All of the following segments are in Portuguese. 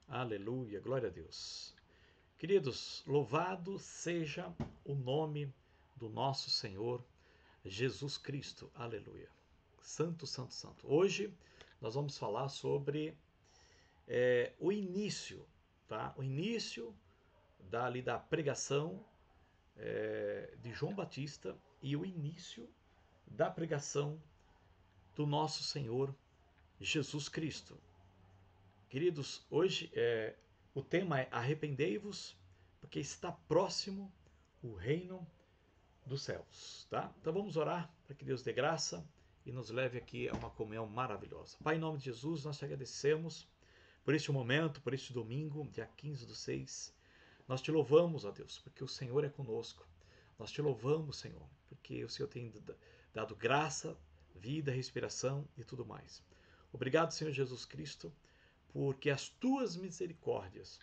Aleluia, glória a Deus. Queridos, louvado seja o nome do nosso Senhor Jesus Cristo. Aleluia. Santo, santo, santo. Hoje nós vamos falar sobre o início, tá? O início da pregação de João Batista e o início da pregação do nosso Senhor Jesus Cristo. Queridos, hoje o tema é arrependei-vos, porque está próximo o reino dos céus, tá? Então vamos orar para que Deus dê graça e nos leve aqui a uma comunhão maravilhosa. Pai, em nome de Jesus, nós te agradecemos por este momento, por este domingo, dia 15/6. Nós te louvamos, ó Deus, porque o Senhor é conosco. Nós te louvamos, Senhor, porque o Senhor tem dado graça, vida, respiração e tudo mais. Obrigado, Senhor Jesus Cristo, porque as tuas misericórdias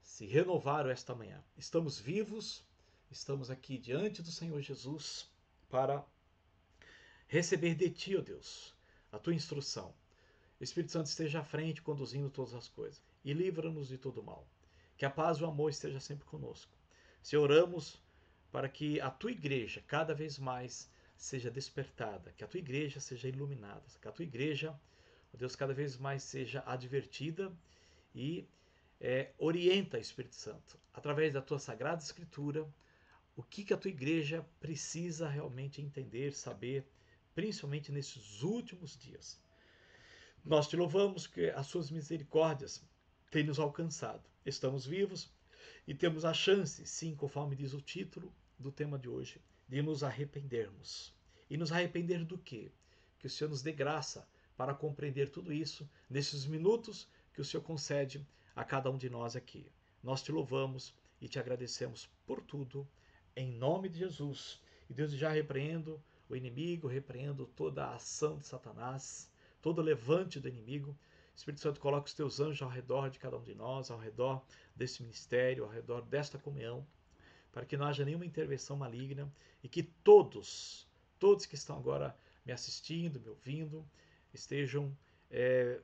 se renovaram esta manhã. Estamos vivos, estamos aqui diante do Senhor Jesus para receber de ti, ó Deus, a tua instrução. O Espírito Santo esteja à frente, conduzindo todas as coisas. E livra-nos de todo mal. Que a paz e o amor esteja sempre conosco. Se oramos para que a tua igreja cada vez mais seja despertada, que a tua igreja seja iluminada, que a tua igreja, ó Deus, cada vez mais seja advertida e orienta, Espírito Santo, através da tua sagrada escritura, o que a tua igreja precisa realmente entender, saber, principalmente nesses últimos dias. Nós te louvamos que as suas misericórdias têm nos alcançado. Estamos vivos e temos a chance, sim, conforme diz o título do tema de hoje, de nos arrependermos. E nos arrepender do quê? Que o Senhor nos dê graça para compreender tudo isso nesses minutos que o Senhor concede a cada um de nós aqui. Nós te louvamos e te agradecemos por tudo, em nome de Jesus. E Deus, já repreendo o inimigo, repreendo toda a ação de Satanás, todo levante do inimigo. Espírito Santo, coloca os teus anjos ao redor de cada um de nós, ao redor desse ministério, ao redor desta comunhão, para que não haja nenhuma intervenção maligna e que todos que estão agora me assistindo, me ouvindo, estejam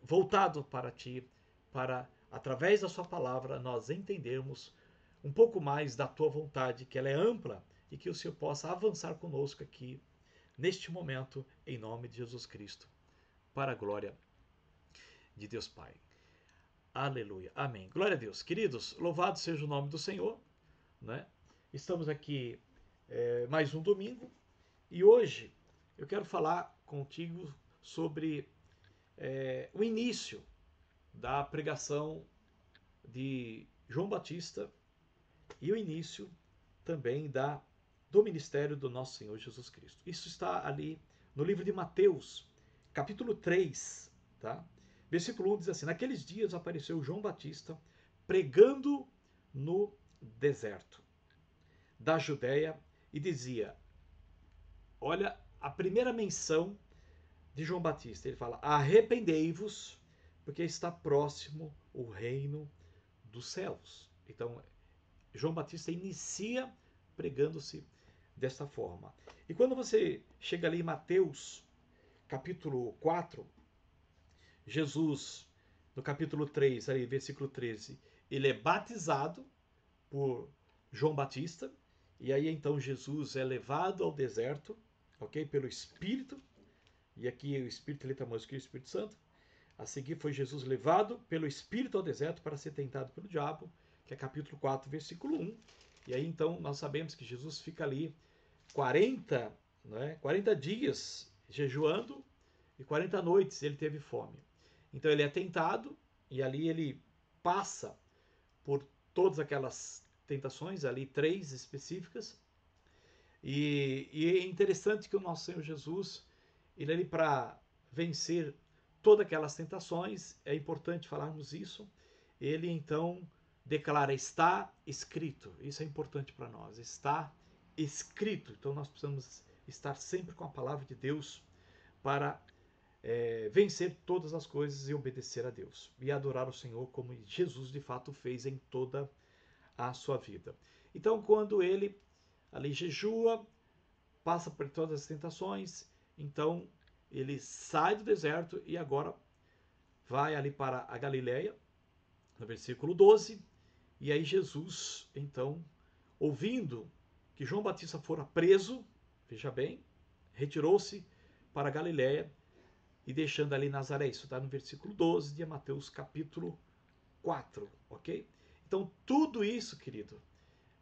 voltados para ti, para, através da sua palavra, nós entendermos um pouco mais da tua vontade, que ela é ampla e que o Senhor possa avançar conosco aqui, neste momento, em nome de Jesus Cristo, para a glória de Deus Pai. Aleluia. Amém. Glória a Deus. Queridos, louvado seja o nome do Senhor, né? Estamos aqui mais um domingo e hoje eu quero falar contigo sobre o início da pregação de João Batista e o início também do ministério do nosso Senhor Jesus Cristo. Isso está ali no livro de Mateus, capítulo 3, tá? Versículo 1 diz assim: naqueles dias apareceu João Batista pregando no deserto da Judéia e dizia, olha a primeira menção de João Batista, ele fala, arrependei-vos, porque está próximo o reino dos céus. Então, João Batista inicia pregando-se desta forma. E quando você chega ali em Mateus, capítulo 4, Jesus, no capítulo 3, ali, versículo 13, ele é batizado por João Batista, e aí então Jesus é levado ao deserto, ok? Pelo Espírito, e aqui o Espírito, letra maiúscula, o Espírito Santo. A seguir foi Jesus levado pelo Espírito ao deserto para ser tentado pelo diabo, que é capítulo 4, versículo 1. E aí então nós sabemos que Jesus fica ali 40 dias jejuando e 40 noites ele teve fome. Então ele é tentado e ali ele passa por todas aquelas tentações, ali 3 específicas. E é interessante que o nosso Senhor Jesus, ele ali para vencer todas aquelas tentações, é importante falarmos isso, ele então declara, está escrito. Isso é importante para nós, está escrito. Então nós precisamos estar sempre com a palavra de Deus para vencer todas as coisas e obedecer a Deus. E adorar o Senhor como Jesus de fato fez em toda a sua vida. Então quando ele ali jejua, passa por todas as tentações, então ele sai do deserto e agora vai ali para a Galileia, no versículo 12. E aí Jesus, então, ouvindo que João Batista fora preso, veja bem, retirou-se para a Galiléia e deixando ali Nazaré. Isso está no versículo 12 de Mateus capítulo 4, ok? Então, tudo isso, querido,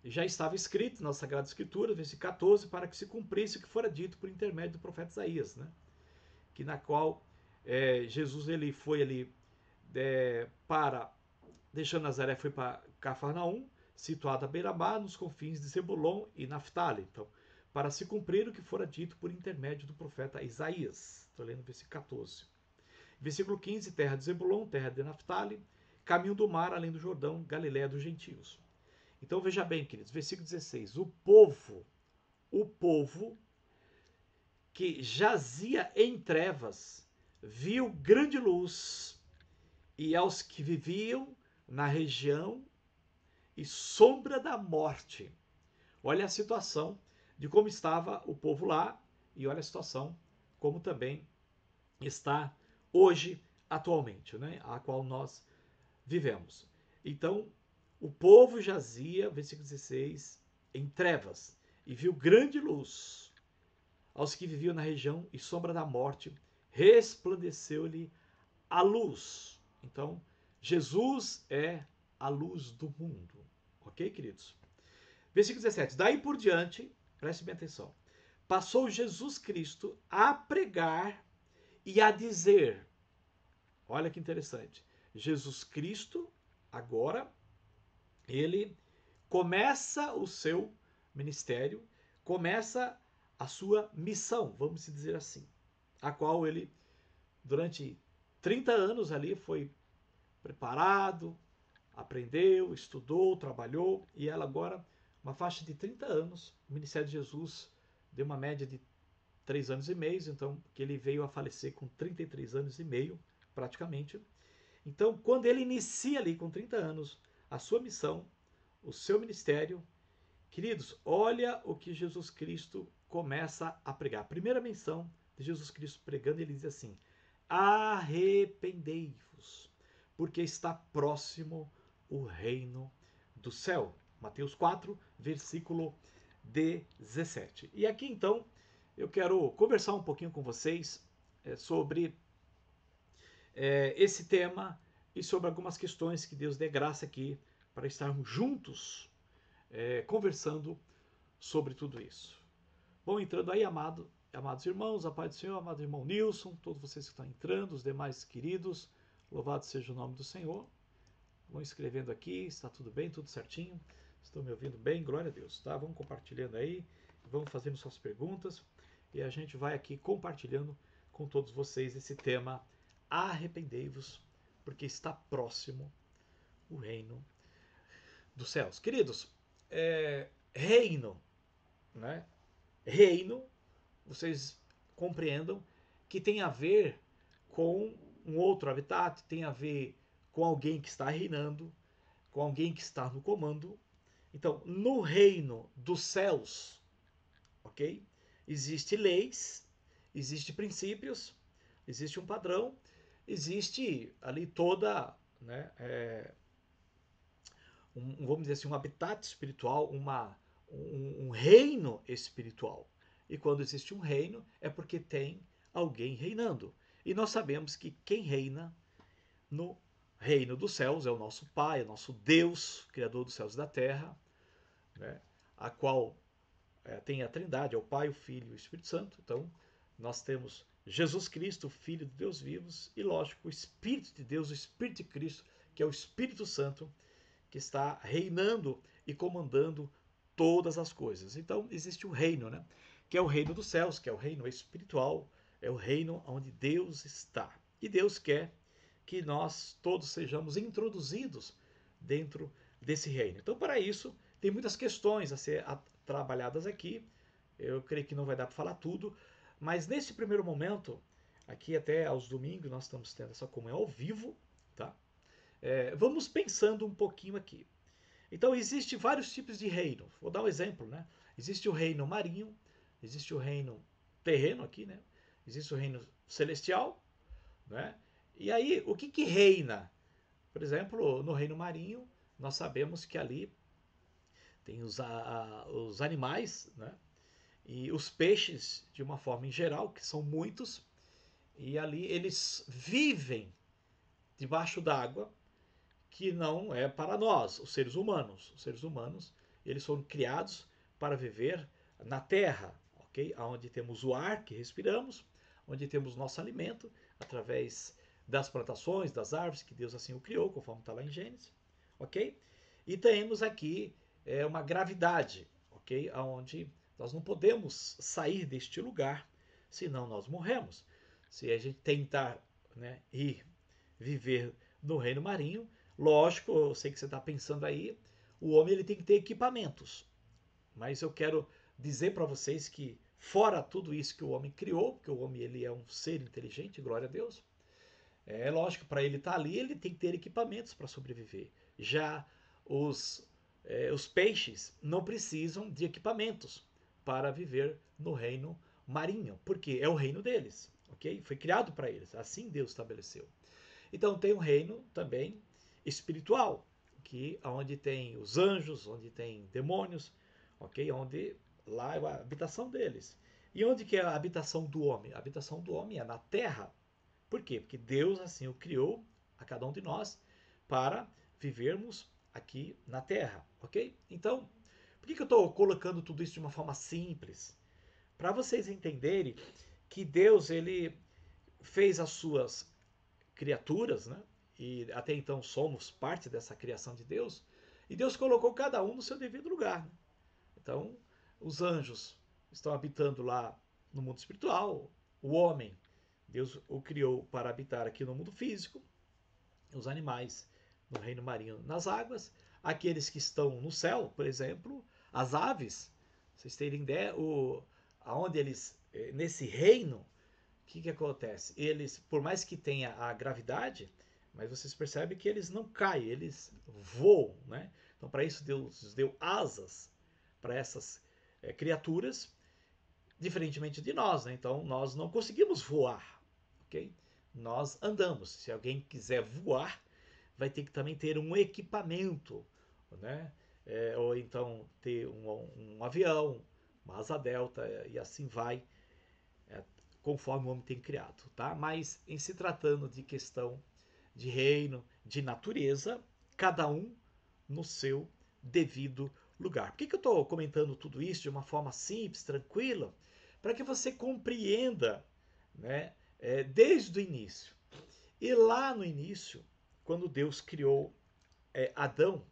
já estava escrito na Sagrada Escritura, versículo 14, para que se cumprisse o que fora dito por intermédio do profeta Isaías, né? Que na qual Jesus ele foi ali para, deixando Nazaré, foi para Cafarnaum, situado à beira-mar, nos confins de Zebulon e Naftali. Então, para se cumprir o que fora dito por intermédio do profeta Isaías. Estou lendo o versículo 14. Versículo 15, terra de Zebulon, terra de Naftali, caminho do mar, além do Jordão, Galiléia dos gentios. Então veja bem, queridos, versículo 16, o povo que jazia em trevas, viu grande luz, e aos que viviam na região e sombra da morte. Olha a situação de como estava o povo lá, e olha a situação como também está hoje, atualmente, né, a qual nós vivemos. Então, o povo jazia, versículo 16, em trevas, e viu grande luz. Aos que viviam na região e sombra da morte, resplandeceu-lhe a luz. Então, Jesus é a luz do mundo. Ok, queridos? Versículo 17. Daí por diante, preste bem atenção, passou Jesus Cristo a pregar e a dizer, olha que interessante, Jesus Cristo, agora, ele começa o seu ministério, começa a sua missão, vamos dizer assim, a qual ele, durante 30 anos ali, foi preparado, aprendeu, estudou, trabalhou, e ela agora, uma faixa de 30 anos, o ministério de Jesus deu uma média de 3 anos e meio, então, que ele veio a falecer com 33 anos e meio, praticamente. Então, quando ele inicia ali com 30 anos a sua missão, o seu ministério, queridos, olha o que Jesus Cristo começa a pregar. A primeira menção de Jesus Cristo pregando, ele diz assim: arrependei-vos, porque está próximo o reino do céu. Mateus 4, versículo 17. E aqui então eu quero conversar um pouquinho com vocês sobre esse tema e sobre algumas questões que Deus dê graça aqui para estarmos juntos conversando sobre tudo isso. Bom, entrando aí, amados irmãos, a paz do Senhor, amado irmão Nilson, todos vocês que estão entrando, os demais queridos, louvado seja o nome do Senhor. Vão escrevendo aqui, está tudo bem, tudo certinho? Estão me ouvindo bem? Glória a Deus, tá? Vamos compartilhando aí, vamos fazendo suas perguntas e a gente vai aqui compartilhando com todos vocês esse tema: arrependei-vos, porque está próximo o reino dos céus. Queridos, reino, né? Reino, vocês compreendam que tem a ver com um outro habitat, tem a ver com alguém que está reinando, com alguém que está no comando. Então, no reino dos céus, ok? Existe leis, existe princípios, existe um padrão, existe ali toda, né, vamos dizer assim, um habitat espiritual, um reino espiritual. E quando existe um reino, é porque tem alguém reinando. E nós sabemos que quem reina no reino dos céus é o nosso Pai, é o nosso Deus, Criador dos céus e da terra, né? A qual tem a Trindade, é o Pai, o Filho e o Espírito Santo. Então, nós temos Jesus Cristo, o Filho de Deus vivos, e lógico, o Espírito de Deus, o Espírito de Cristo, que é o Espírito Santo, que está reinando e comandando todas as coisas. Então, existe um reino, né? Que é o reino dos céus, que é o reino espiritual, é o reino onde Deus está. E Deus quer que nós todos sejamos introduzidos dentro desse reino. Então, para isso, tem muitas questões a ser trabalhadas aqui. Eu creio que não vai dar para falar tudo, mas nesse primeiro momento, aqui até aos domingos, nós estamos tendo essa comunhão ao vivo, tá? Vamos pensando um pouquinho aqui. Então, existem vários tipos de reino. Vou dar um exemplo, né? Existe o reino marinho, existe o reino terreno aqui, né? Existe o reino celestial, né? E aí, o que reina Por exemplo, no reino marinho, nós sabemos que ali tem os animais, né? E os peixes, de uma forma em geral, que são muitos, e ali eles vivem debaixo d'água, que não é para nós, os seres humanos. Os seres humanos, eles foram criados para viver na terra, ok? Onde temos o ar que respiramos, onde temos nosso alimento, através das plantações, das árvores, que Deus assim o criou, conforme está lá em Gênesis, ok? E temos aqui uma gravidade, ok? Onde nós não podemos sair deste lugar, senão nós morremos. Se a gente tentar, né, ir viver no reino marinho, lógico, eu sei que você está pensando aí, o homem ele tem que ter equipamentos. Mas eu quero dizer para vocês que, fora tudo isso que o homem criou, porque o homem ele é um ser inteligente, glória a Deus, é lógico, para ele estar ali, ele tem que ter equipamentos para sobreviver. Já os peixes não precisam de equipamentos para viver no reino marinho, porque é o reino deles, ok? Foi criado para eles, assim Deus estabeleceu. Então tem um reino também espiritual, que onde tem os anjos, onde tem demônios, ok? Onde lá é a habitação deles. E onde que é a habitação do homem? A habitação do homem é na terra. Por quê? Porque Deus assim o criou a cada um de nós para vivermos aqui na terra, ok? Então, por que eu estou colocando tudo isso de uma forma simples? Para vocês entenderem que Deus ele fez as suas criaturas, né? E até então somos parte dessa criação de Deus. E Deus colocou cada um no seu devido lugar. Né? Então, os anjos estão habitando lá no mundo espiritual. O homem, Deus o criou para habitar aqui no mundo físico. Os animais no reino marinho, nas águas. Aqueles que estão no céu, por exemplo, as aves. Vocês terem ideia, aonde eles, nesse reino, que acontece? Eles, por mais que tenha a gravidade, mas vocês percebem que eles não caem, eles voam, né? Então, para isso, Deus deu asas para essas criaturas, diferentemente de nós, né? Então, nós não conseguimos voar, ok? Nós andamos. Se alguém quiser voar, vai ter que também ter um equipamento, né? Ou então ter um avião, uma asa delta e assim vai, conforme o homem tem criado, tá? Mas em se tratando de questão de reino, de natureza, cada um no seu devido lugar. Por que eu estou comentando tudo isso de uma forma simples, tranquila? Para que você compreenda, né, desde o início. E lá no início, quando Deus criou Adão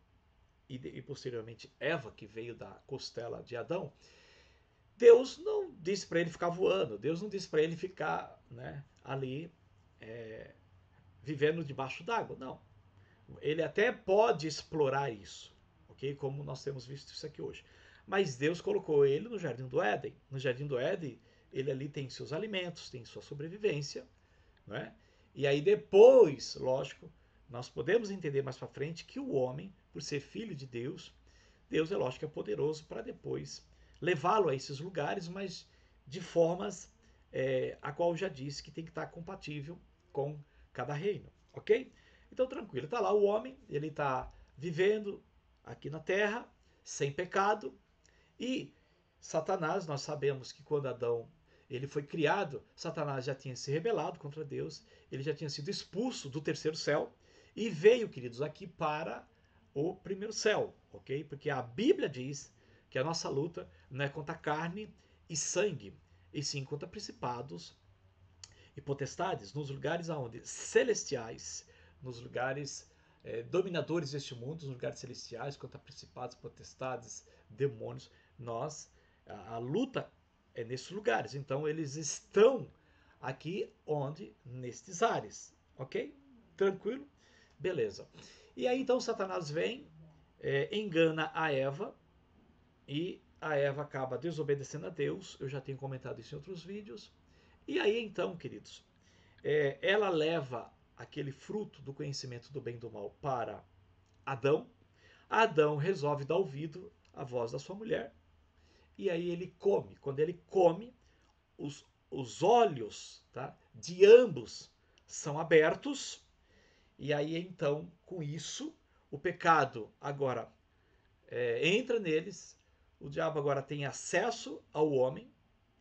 e posteriormente Eva, que veio da costela de Adão, Deus não disse para ele ficar voando, Deus não disse para ele ficar, né, ali vivendo debaixo d'água, não. Ele até pode explorar isso, ok? Como nós temos visto isso aqui hoje. Mas Deus colocou ele no Jardim do Éden. No Jardim do Éden, ele ali tem seus alimentos, tem sua sobrevivência, né? E aí depois, lógico, nós podemos entender mais para frente que o homem, por ser filho de Deus, Deus é lógico que é poderoso para depois levá-lo a esses lugares, mas de formas a qual eu já disse que tem que estar compatível com cada reino, ok? Então tranquilo, está lá o homem, ele está vivendo aqui na terra, sem pecado, e Satanás, nós sabemos que quando Adão ele foi criado, Satanás já tinha se rebelado contra Deus, ele já tinha sido expulso do terceiro céu e veio, queridos, aqui para o primeiro céu, ok? Porque a Bíblia diz que a nossa luta não é contra carne e sangue, e sim contra principados e potestades, nos lugares aonde celestiais, nos lugares dominadores deste mundo, nos lugares celestiais, contra principados, potestades, demônios. A luta é nesses lugares. Então eles estão aqui onde? Nestes ares, ok? Tranquilo? Beleza. E aí então Satanás vem, engana a Eva e a Eva acaba desobedecendo a Deus. Eu já tenho comentado isso em outros vídeos. E aí então, queridos, ela leva aquele fruto do conhecimento do bem e do mal para Adão. Adão resolve dar ouvido à voz da sua mulher. E aí ele come. Quando ele come, os olhos, tá, de ambos são abertos E aí, então, com isso, o pecado agora entra neles, o diabo agora tem acesso ao homem,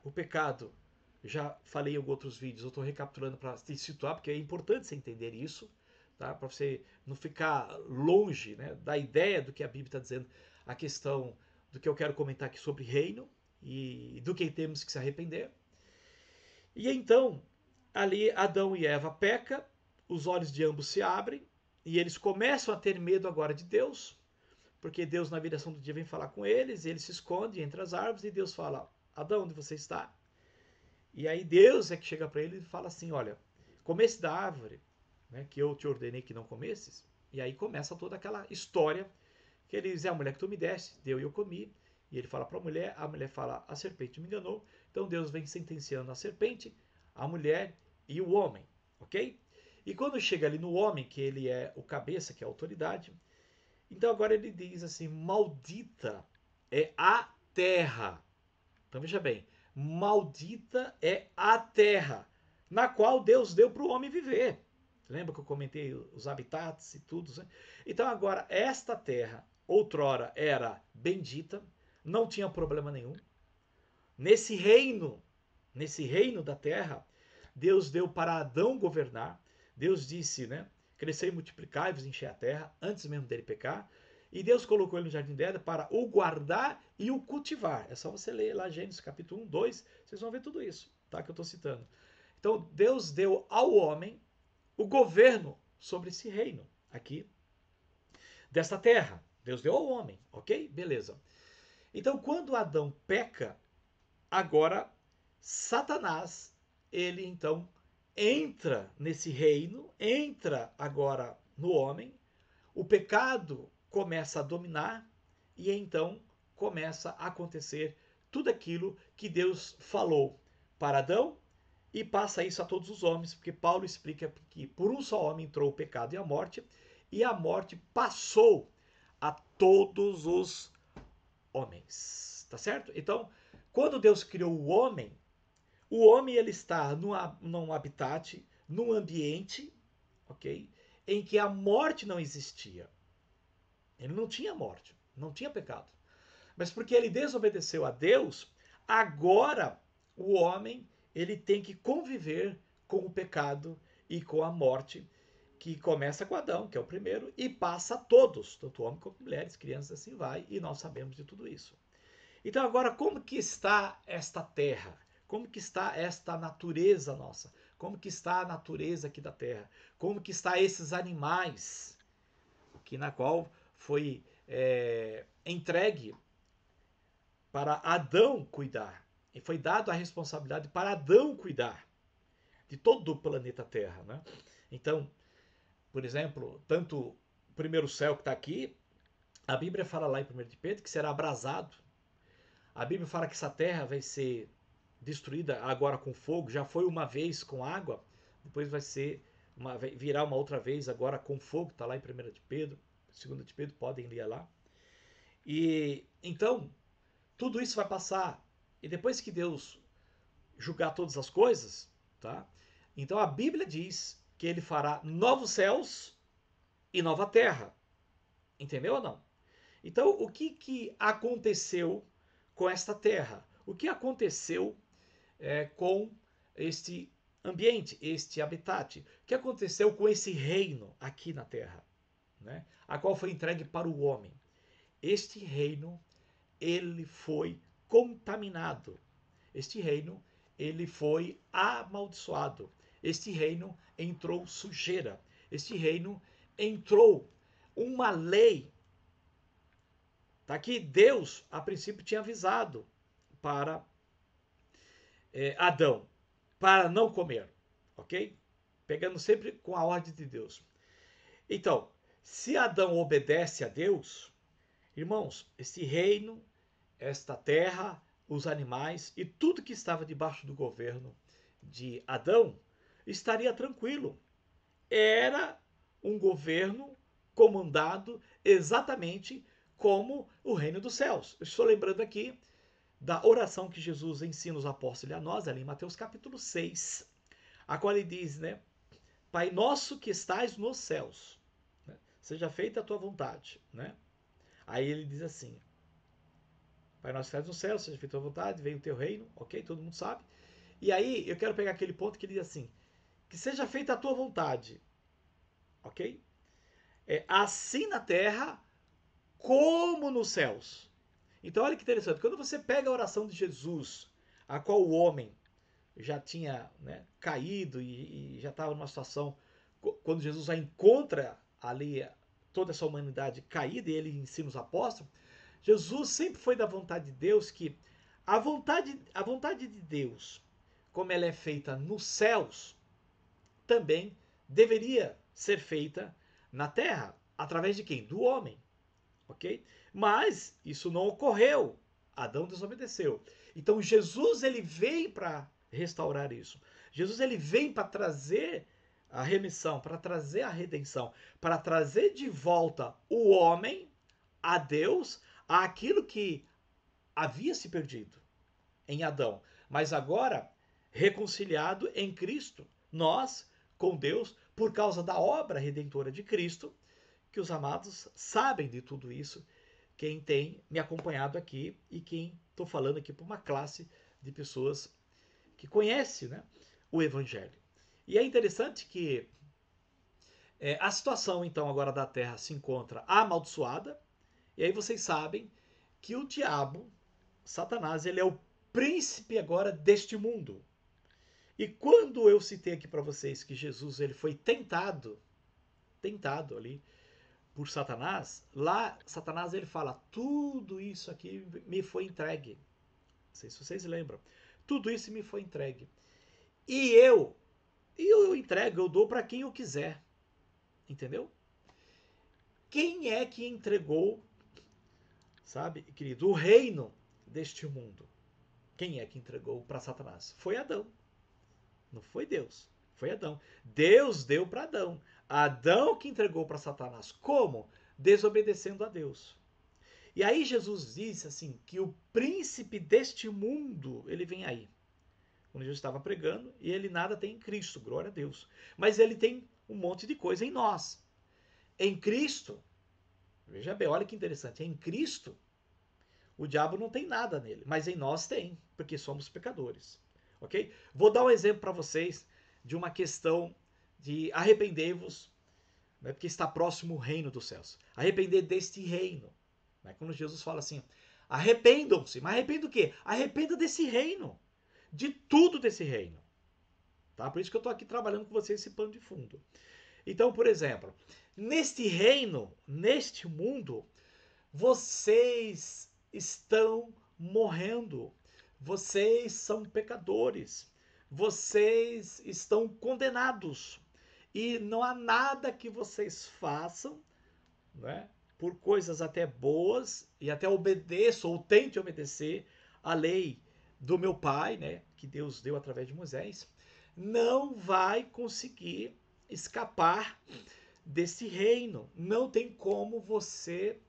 o pecado, já falei em outros vídeos, eu estou recapitulando para te situar, porque é importante você entender isso, tá? Para você não ficar longe, né, da ideia do que a Bíblia está dizendo, a questão do que eu quero comentar aqui sobre reino e do que temos que se arrepender. E então, ali Adão e Eva pecam, os olhos de ambos se abrem e eles começam a ter medo agora de Deus, porque Deus na viração do dia vem falar com eles, e eles se escondem entre as árvores e Deus fala: Adão, onde você está? E aí Deus é que chega para ele e fala assim: olha, comece da árvore, né, que eu te ordenei que não comesses. E aí começa toda aquela história que ele diz: é a mulher que tu me deste, deu e eu comi. E ele fala para a mulher fala: a serpente me enganou. Então Deus vem sentenciando a serpente, a mulher e o homem, ok? E quando chega ali no homem, que ele é o cabeça, que é a autoridade, então agora ele diz assim: maldita é a terra. Então veja bem, maldita é a terra na qual Deus deu para o homem viver. Lembra que eu comentei os habitats e tudo? Né? Então agora esta terra outrora era bendita, não tinha problema nenhum. Nesse reino da terra, Deus deu para Adão governar. Deus disse, né? Crescei e multiplicai-vos, enchei a terra, antes mesmo dele pecar. E Deus colocou ele no jardim dela para o guardar e o cultivar. É só você ler lá Gênesis capítulo 1, 2, vocês vão ver tudo isso, tá? Que eu estou citando. Então, Deus deu ao homem o governo sobre esse reino aqui, desta terra. Deus deu ao homem, ok? Beleza. Então, quando Adão peca, agora Satanás, ele então entra nesse reino, entra agora no homem, o pecado começa a dominar e então começa a acontecer tudo aquilo que Deus falou para Adão e passa isso a todos os homens, porque Paulo explica que por um só homem entrou o pecado e a morte passou a todos os homens, tá certo? Então, quando Deus criou o homem ele está num habitat, num ambiente, ok? Em que a morte não existia. Ele não tinha morte, não tinha pecado. Mas porque ele desobedeceu a Deus, agora o homem ele tem que conviver com o pecado e com a morte, que começa com Adão, que é o primeiro, e passa a todos, tanto homem como mulheres, crianças, assim vai, e nós sabemos de tudo isso. Então agora, como que está esta terra? Como que está esta natureza nossa? Como que está a natureza aqui da terra? Como que está esses animais que na qual foi entregue para Adão cuidar? E foi dado a responsabilidade para Adão cuidar de todo o planeta Terra, né? Então, por exemplo, tanto o primeiro céu que está aqui, a Bíblia fala lá em 1 de Pedro que será abrasado. A Bíblia fala que essa terra vai ser destruída agora com fogo, já foi uma vez com água, depois virá uma outra vez agora com fogo, está lá em 1 de Pedro, 2 de Pedro, podem ler lá. E então, tudo isso vai passar. E depois que Deus julgar todas as coisas, tá? Então a Bíblia diz que ele fará novos céus e nova terra. Entendeu ou não? Então, o que aconteceu com esta terra? O que aconteceu com este ambiente, este habitat? O que aconteceu com esse reino aqui na terra, né? A qual foi entregue para o homem? Este reino, ele foi contaminado. Este reino, ele foi amaldiçoado. Este reino entrou sujeira. Este reino entrou uma lei. Tá? Que Deus, a princípio, tinha avisado para Adão, para não comer. Ok? Pegando sempre com a ordem de Deus. Então, se Adão obedece a Deus, irmãos, este reino, esta terra, os animais e tudo que estava debaixo do governo de Adão estaria tranquilo. Era um governo comandado exatamente como o reino dos céus. Eu estou lembrando aqui da oração que Jesus ensina os apóstolos e a nós, ali em Mateus capítulo 6, a qual ele diz, né? Pai nosso que estais nos céus, né? Seja feita a tua vontade, né? Aí ele diz assim, Pai nosso que estais nos céus, seja feita a tua vontade, venha o teu reino, ok? Todo mundo sabe. E aí eu quero pegar aquele ponto que ele diz assim, que seja feita a tua vontade, ok? Assim na terra como nos céus. Então olha que interessante, quando você pega a oração de Jesus, a qual o homem já tinha, né, caído e já estava numa situação, quando Jesus a encontra ali toda essa humanidade caída e ele ensina os apóstolos, Jesus sempre foi da vontade de Deus que a vontade de Deus, como ela é feita nos céus, também deveria ser feita na terra, através de quem? Do homem, ok? Mas isso não ocorreu. Adão desobedeceu. Então Jesus ele veio para restaurar isso. Jesus ele vem para trazer a remissão, para trazer a redenção, para trazer de volta o homem a Deus, àquilo que havia se perdido em Adão, mas agora reconciliado em Cristo, nós com Deus, por causa da obra redentora de Cristo, que os amados sabem de tudo isso, quem tem me acompanhado aqui e quem estou falando aqui para uma classe de pessoas que conhece, né, o Evangelho. E é interessante que a situação então agora da Terra se encontra amaldiçoada, e aí vocês sabem que o diabo, Satanás, ele é o príncipe agora deste mundo. E quando eu citei aqui para vocês que Jesus ele foi tentado ali por Satanás, lá Satanás ele fala, tudo isso aqui me foi entregue. Não sei se vocês lembram. Tudo isso me foi entregue. E eu entrego, eu dou para quem eu quiser. Entendeu? Quem é que entregou, sabe, querido, o reino deste mundo? Quem é que entregou para Satanás? Foi Adão. Não foi Deus. Foi Adão. Deus deu para Adão. Adão que entregou para Satanás. Como? Desobedecendo a Deus. E aí Jesus disse assim que o príncipe deste mundo, ele vem aí. Quando Jesus estava pregando, e ele nada tem em Cristo, glória a Deus. Mas ele tem um monte de coisa em nós. Em Cristo, veja bem, olha que interessante, em Cristo, o diabo não tem nada nele, mas em nós tem, porque somos pecadores. Ok? Vou dar um exemplo para vocês de uma questão de arrependei-vos, né, porque está próximo o reino dos céus. Arrepender deste reino. Né? Quando Jesus fala assim, arrependam-se. Mas arrependa o quê? Arrependa desse reino. De tudo desse reino. Tá? Por isso que eu estou aqui trabalhando com vocês esse pano de fundo. Então, por exemplo, neste reino, neste mundo, vocês estão morrendo. Vocês são pecadores. Vocês estão condenados. E não há nada que vocês façam, né, por coisas até boas, e até obedeçam ou tente obedecer a lei do meu pai, né, que Deus deu através de Moisés, não vai conseguir escapar desse reino. Não tem como você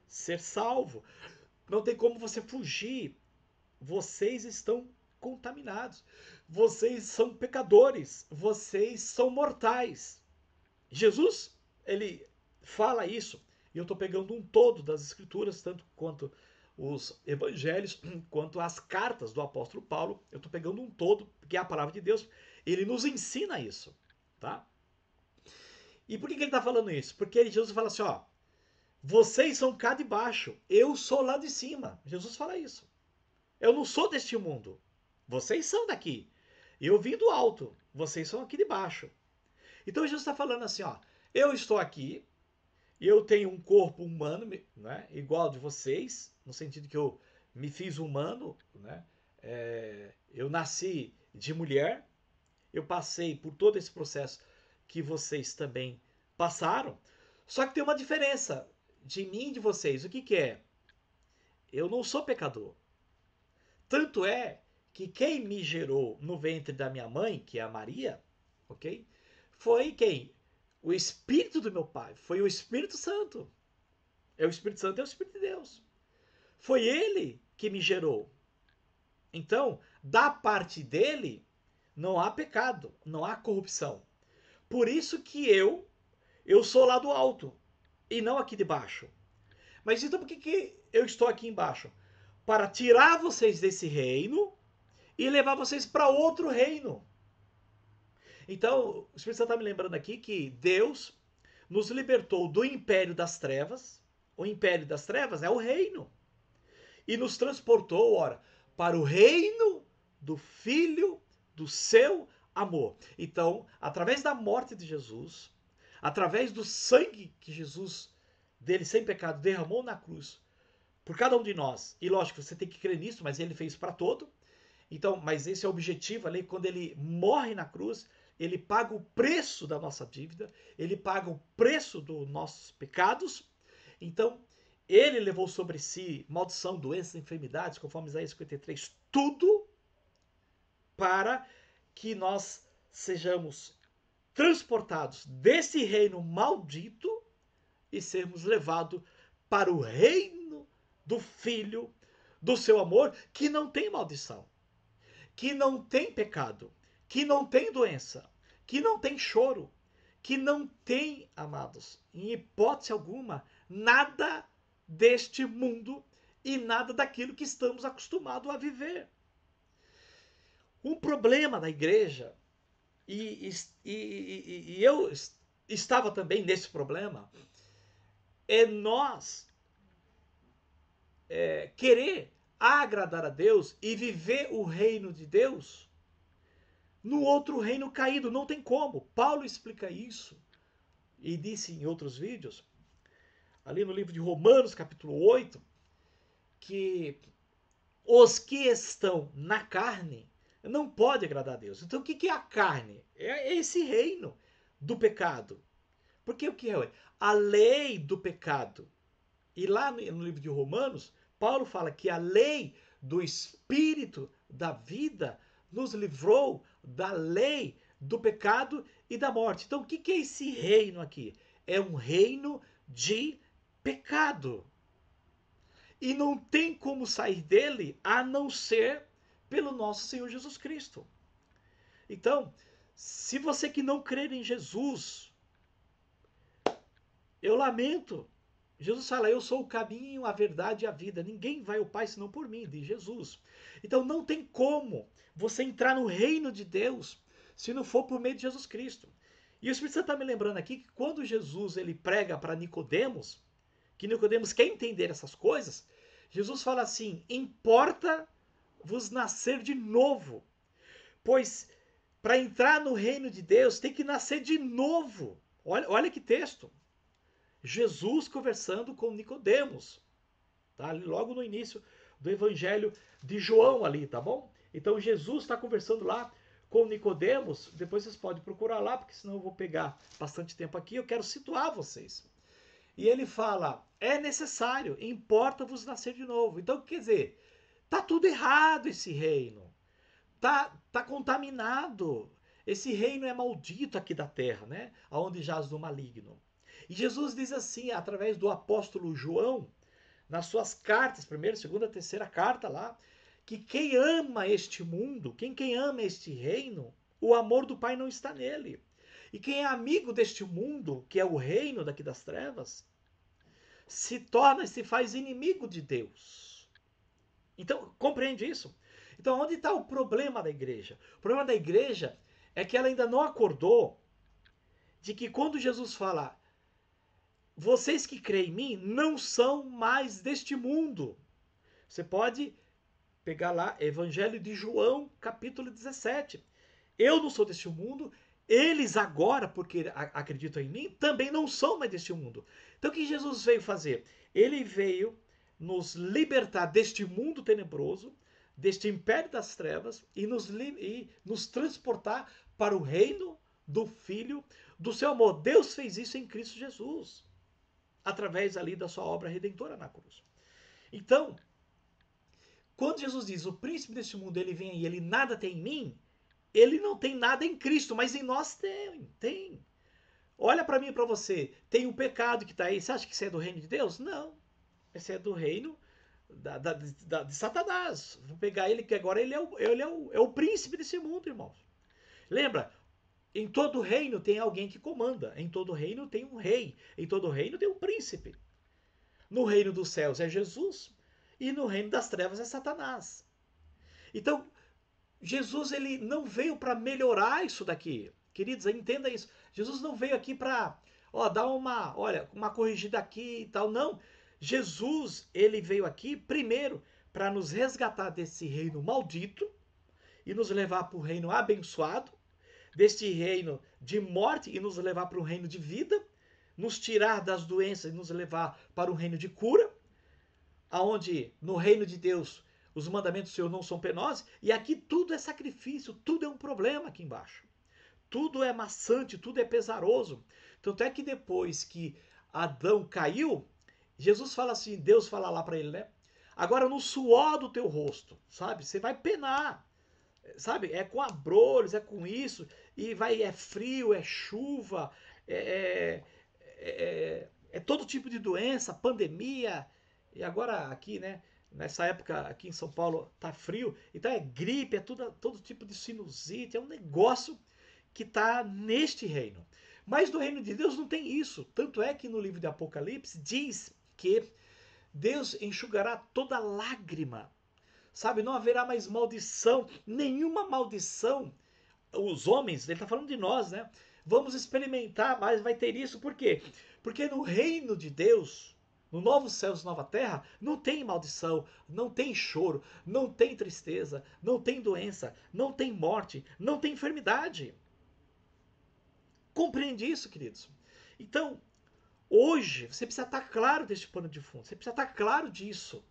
ser salvo. Não tem como você fugir. Vocês estão contaminados. Vocês são pecadores. Vocês são mortais. Jesus, ele fala isso. E eu estou pegando um todo das escrituras, tanto quanto os evangelhos, quanto as cartas do apóstolo Paulo. Eu estou pegando um todo, que é a palavra de Deus. Ele nos ensina isso. Tá? E por que ele está falando isso? Porque Jesus fala assim, ó, vocês são cá de baixo, eu sou lá de cima. Jesus fala isso. Eu não sou deste mundo. Vocês são daqui. Eu vim do alto, vocês são aqui de baixo. Então Jesus está falando assim, ó, eu estou aqui, eu tenho um corpo humano, né, igual ao de vocês, no sentido que eu me fiz humano, né, eu nasci de mulher, eu passei por todo esse processo que vocês também passaram, só que tem uma diferença de mim e de vocês. O que que é? Eu não sou pecador. Tanto é que quem me gerou no ventre da minha mãe, que é a Maria, ok? Foi quem? O Espírito do meu Pai. Foi o Espírito Santo. O Espírito Santo é o Espírito de Deus. Foi ele que me gerou. Então, da parte dele, não há pecado, não há corrupção. Por isso que eu sou lá do alto e não aqui de baixo. Mas então por que eu estou aqui embaixo? Para tirar vocês desse reino e levar vocês para outro reino. Então, o Espírito Santo está me lembrando aqui que Deus nos libertou do império das trevas. O império das trevas é o reino. E nos transportou, ora, para o reino do Filho do seu amor. Então, através da morte de Jesus, através do sangue que Jesus, dele sem pecado, derramou na cruz, por cada um de nós, e lógico, você tem que crer nisso, mas ele fez para todo. Então, mas esse é o objetivo ali, quando ele morre na cruz, ele paga o preço da nossa dívida, ele paga o preço dos nossos pecados. Então, ele levou sobre si maldição, doenças, enfermidades, conforme Isaías 53, tudo para que nós sejamos transportados desse reino maldito e sermos levados para o reino do Filho do seu amor, que não tem maldição, que não tem pecado, que não tem doença, que não tem choro, que não tem, amados, em hipótese alguma, nada deste mundo e nada daquilo que estamos acostumados a viver. Um problema da igreja, e eu estava também nesse problema, é nós querer agradar a Deus e viver o reino de Deus no outro reino caído. Não tem como. Paulo explica isso e disse em outros vídeos, ali no livro de Romanos, capítulo 8, que os que estão na carne não podem agradar a Deus. Então o que é a carne? É esse reino do pecado. Porque o que é? A lei do pecado. E lá no livro de Romanos, Paulo fala que a lei do Espírito da vida nos livrou da lei do pecado e da morte. Então, o que é esse reino aqui? É um reino de pecado. E não tem como sair dele a não ser pelo nosso Senhor Jesus Cristo. Então, se você que não crer em Jesus, eu lamento. Jesus fala, eu sou o caminho, a verdade e a vida. Ninguém vai ao Pai senão por mim, diz Jesus. Então não tem como você entrar no reino de Deus se não for por meio de Jesus Cristo. E o Espírito Santo está me lembrando aqui que quando Jesus ele prega para Nicodemos, que Nicodemos quer entender essas coisas, Jesus fala assim, importa-vos nascer de novo. Pois para entrar no reino de Deus tem que nascer de novo. Olha que texto. Jesus conversando com Nicodemos, tá? Logo no início do Evangelho de João ali, tá bom? Então Jesus está conversando lá com Nicodemos, depois vocês podem procurar lá, porque senão eu vou pegar bastante tempo aqui, eu quero situar vocês. E ele fala, é necessário, importa-vos nascer de novo. Então, quer dizer, tá tudo errado esse reino, tá contaminado, esse reino é maldito aqui da terra, né? Aonde jaz do maligno. E Jesus diz assim, através do apóstolo João, nas suas cartas, primeira, segunda, terceira carta lá, que quem ama este mundo, quem ama este reino, o amor do Pai não está nele. E quem é amigo deste mundo, que é o reino daqui das trevas, se faz inimigo de Deus. Então, compreende isso? Então, onde está o problema da igreja? O problema da igreja é que ela ainda não acordou de que quando Jesus fala vocês que creem em mim não são mais deste mundo. Você pode pegar lá Evangelho de João, capítulo 17. Eu não sou deste mundo, eles agora, porque acreditam em mim, também não são mais deste mundo. Então o que Jesus veio fazer? Ele veio nos libertar deste mundo tenebroso, deste império das trevas e nos transportar para o reino do Filho do seu amor. Deus fez isso em Cristo Jesus, através ali da sua obra redentora na cruz. Então, quando Jesus diz, o príncipe deste mundo, ele vem e ele nada tem em mim, ele não tem nada em Cristo, mas em nós tem. Olha para mim e para você, tem um pecado que está aí, você acha que isso é do reino de Deus? Não, esse é do reino de Satanás. Vou pegar ele, que agora ele é o príncipe desse mundo, irmãos. Lembra, Em todo reino tem alguém que comanda. Em todo reino tem um rei. Em todo reino tem um príncipe. No reino dos céus é Jesus. E no reino das trevas é Satanás. Então, Jesus ele não veio para melhorar isso daqui. Queridos, entenda isso. Jesus não veio aqui para dar uma corrigida aqui e tal. Não. Jesus ele veio aqui primeiro para nos resgatar desse reino maldito e nos levar para o reino abençoado, deste reino de morte e nos levar para um reino de vida, nos tirar das doenças e nos levar para um reino de cura, aonde no reino de Deus os mandamentos do Senhor não são penosos, e aqui tudo é sacrifício, tudo é um problema aqui embaixo. Tudo é maçante, tudo é pesaroso. Tanto é que depois que Adão caiu, Jesus fala assim, Deus fala lá para ele, né? Agora no suor do teu rosto, sabe? Você vai penar, sabe? É com abrolhos, é com isso, e vai, é frio, é chuva, é todo tipo de doença, pandemia, e agora aqui, né? Nessa época aqui em São Paulo tá frio, então é gripe, é todo tipo de sinusite, é um negócio que está neste reino. Mas no reino de Deus não tem isso. Tanto é que no livro de Apocalipse diz que Deus enxugará toda lágrima. Sabe, não haverá mais maldição, nenhuma maldição. Os homens, ele está falando de nós, né? Vamos experimentar, mas vai ter isso. Por quê? Porque no reino de Deus, no novo céus e nova terra, não tem maldição, não tem choro, não tem tristeza, não tem doença, não tem morte, não tem enfermidade. Compreende isso, queridos? Então, hoje, você precisa estar claro deste pano de fundo, você precisa estar claro disso.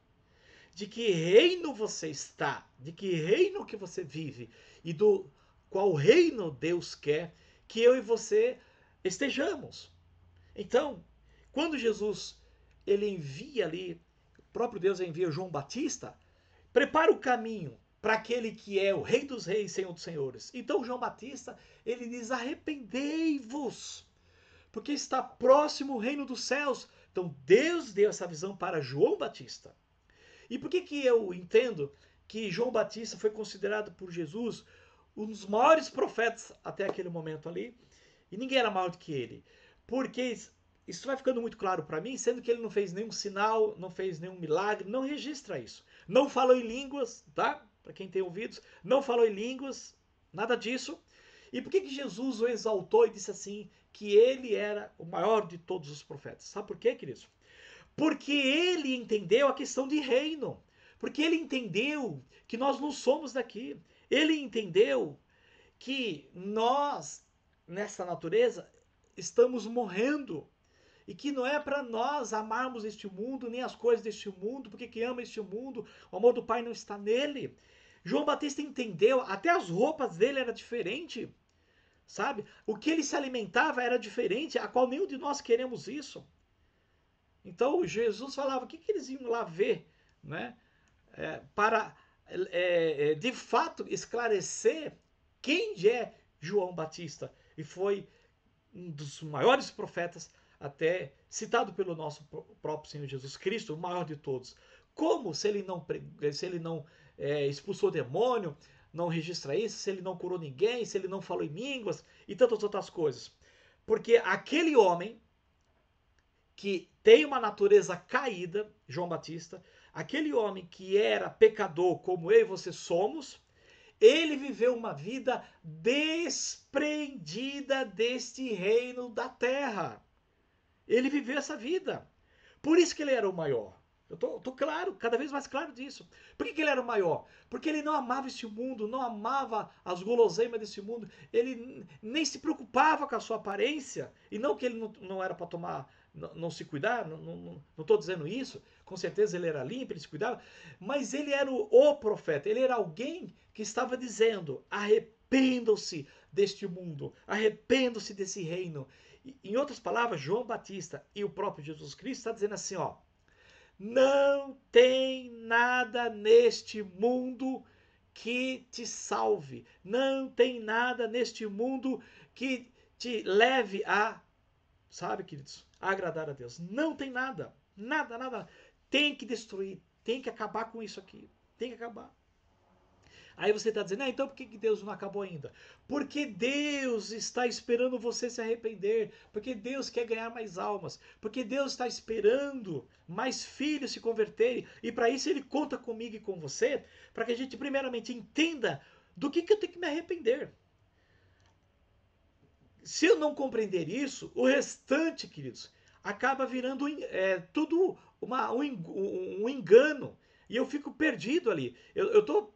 De que reino você está, de que reino que você vive e do qual reino Deus quer que eu e você estejamos. Então, quando Jesus ele envia ali, o próprio Deus envia João Batista, prepara o caminho para aquele que é o Rei dos Reis, Senhor dos Senhores. Então João Batista, ele diz: arrependei-vos, porque está próximo o reino dos céus. Então Deus deu essa visão para João Batista. E por que eu entendo que João Batista foi considerado por Jesus um dos maiores profetas até aquele momento ali, e ninguém era maior do que ele? Porque isso vai ficando muito claro para mim, sendo que ele não fez nenhum sinal, não fez nenhum milagre, não registra isso. Não falou em línguas, tá? Para quem tem ouvidos, não falou em línguas, nada disso. E por que Jesus o exaltou e disse assim que ele era o maior de todos os profetas? Sabe por quê, queridos? Porque ele entendeu a questão de reino. Porque ele entendeu que nós não somos daqui. Ele entendeu que nós, nessa natureza, estamos morrendo. E que não é para nós amarmos este mundo, nem as coisas deste mundo, porque quem ama este mundo, o amor do Pai não está nele. João Batista entendeu, até as roupas dele eram diferentes, sabe? O que ele se alimentava era diferente, a qual nenhum de nós queremos isso. Então Jesus falava, o que eles iam lá ver, né? Para de fato esclarecer quem é João Batista. E foi um dos maiores profetas, até citado pelo nosso próprio Senhor Jesus Cristo, o maior de todos. Como se ele não expulsou demônio, não registra isso, se ele não curou ninguém, se ele não falou em línguas e tantas outras coisas. Porque aquele homem que tem uma natureza caída, João Batista, aquele homem que era pecador como eu e você somos, ele viveu uma vida desprendida deste reino da terra. Ele viveu essa vida. Por isso que ele era o maior. Eu tô claro, cada vez mais claro disso. Por que ele era o maior? Porque ele não amava este mundo, não amava as guloseimas desse mundo. Ele nem se preocupava com a sua aparência. E não que ele não era para tomar, não se cuidar, não estou dizendo isso. Com certeza ele era limpo, ele se cuidava. Mas ele era o profeta. Ele era alguém que estava dizendo: arrependam-se deste mundo, arrependam-se desse reino. Em outras palavras, João Batista e o próprio Jesus Cristo está dizendo assim, ó: não tem nada neste mundo que te salve. Não tem nada neste mundo que te leve a, sabe, queridos, a agradar a Deus. Não tem nada. Nada. Tem que destruir. Tem que acabar com isso aqui. Tem que acabar. Aí você está dizendo, então por que Deus não acabou ainda? Porque Deus está esperando você se arrepender, porque Deus quer ganhar mais almas, porque Deus está esperando mais filhos se converterem, e para isso Ele conta comigo e com você, para que a gente primeiramente entenda do que eu tenho que me arrepender. Se eu não compreender isso, o restante, queridos, acaba virando tudo um engano. E eu fico perdido ali. Eu estou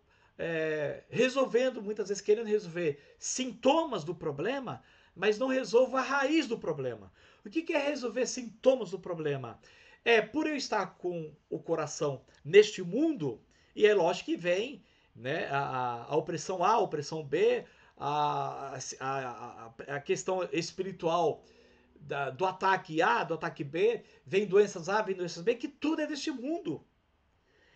resolvendo, muitas vezes querendo resolver sintomas do problema, mas não resolvo a raiz do problema. O que é resolver sintomas do problema? É por eu estar com o coração neste mundo, e é lógico que vem, né, a opressão A, a opressão B, a questão espiritual do ataque A, do ataque B, vem doenças A, vem doenças B, que tudo é deste mundo.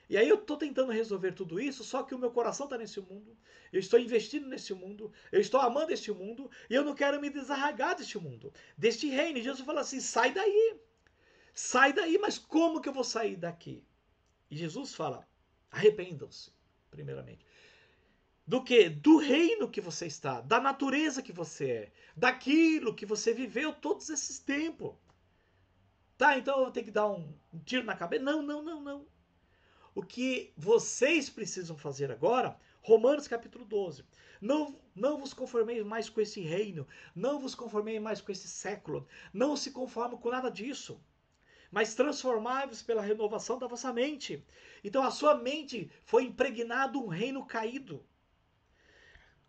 E aí eu estou tentando resolver tudo isso, só que o meu coração está nesse mundo, eu estou investindo nesse mundo, eu estou amando este mundo, e eu não quero me desarraigar deste mundo, deste reino. E Jesus fala assim, sai daí, mas como que eu vou sair daqui? E Jesus fala, arrependam-se, primeiramente. Do que? Do reino que você está, da natureza que você é, daquilo que você viveu todos esses tempos. Tá, então eu vou ter que dar um tiro na cabeça? Não, não, não, não. O que vocês precisam fazer agora, Romanos capítulo 12. Não vos conformeis mais com esse reino, não vos conformeis mais com esse século, não se conformem com nada disso, mas transformai-vos pela renovação da vossa mente. Então a sua mente foi impregnado um reino caído.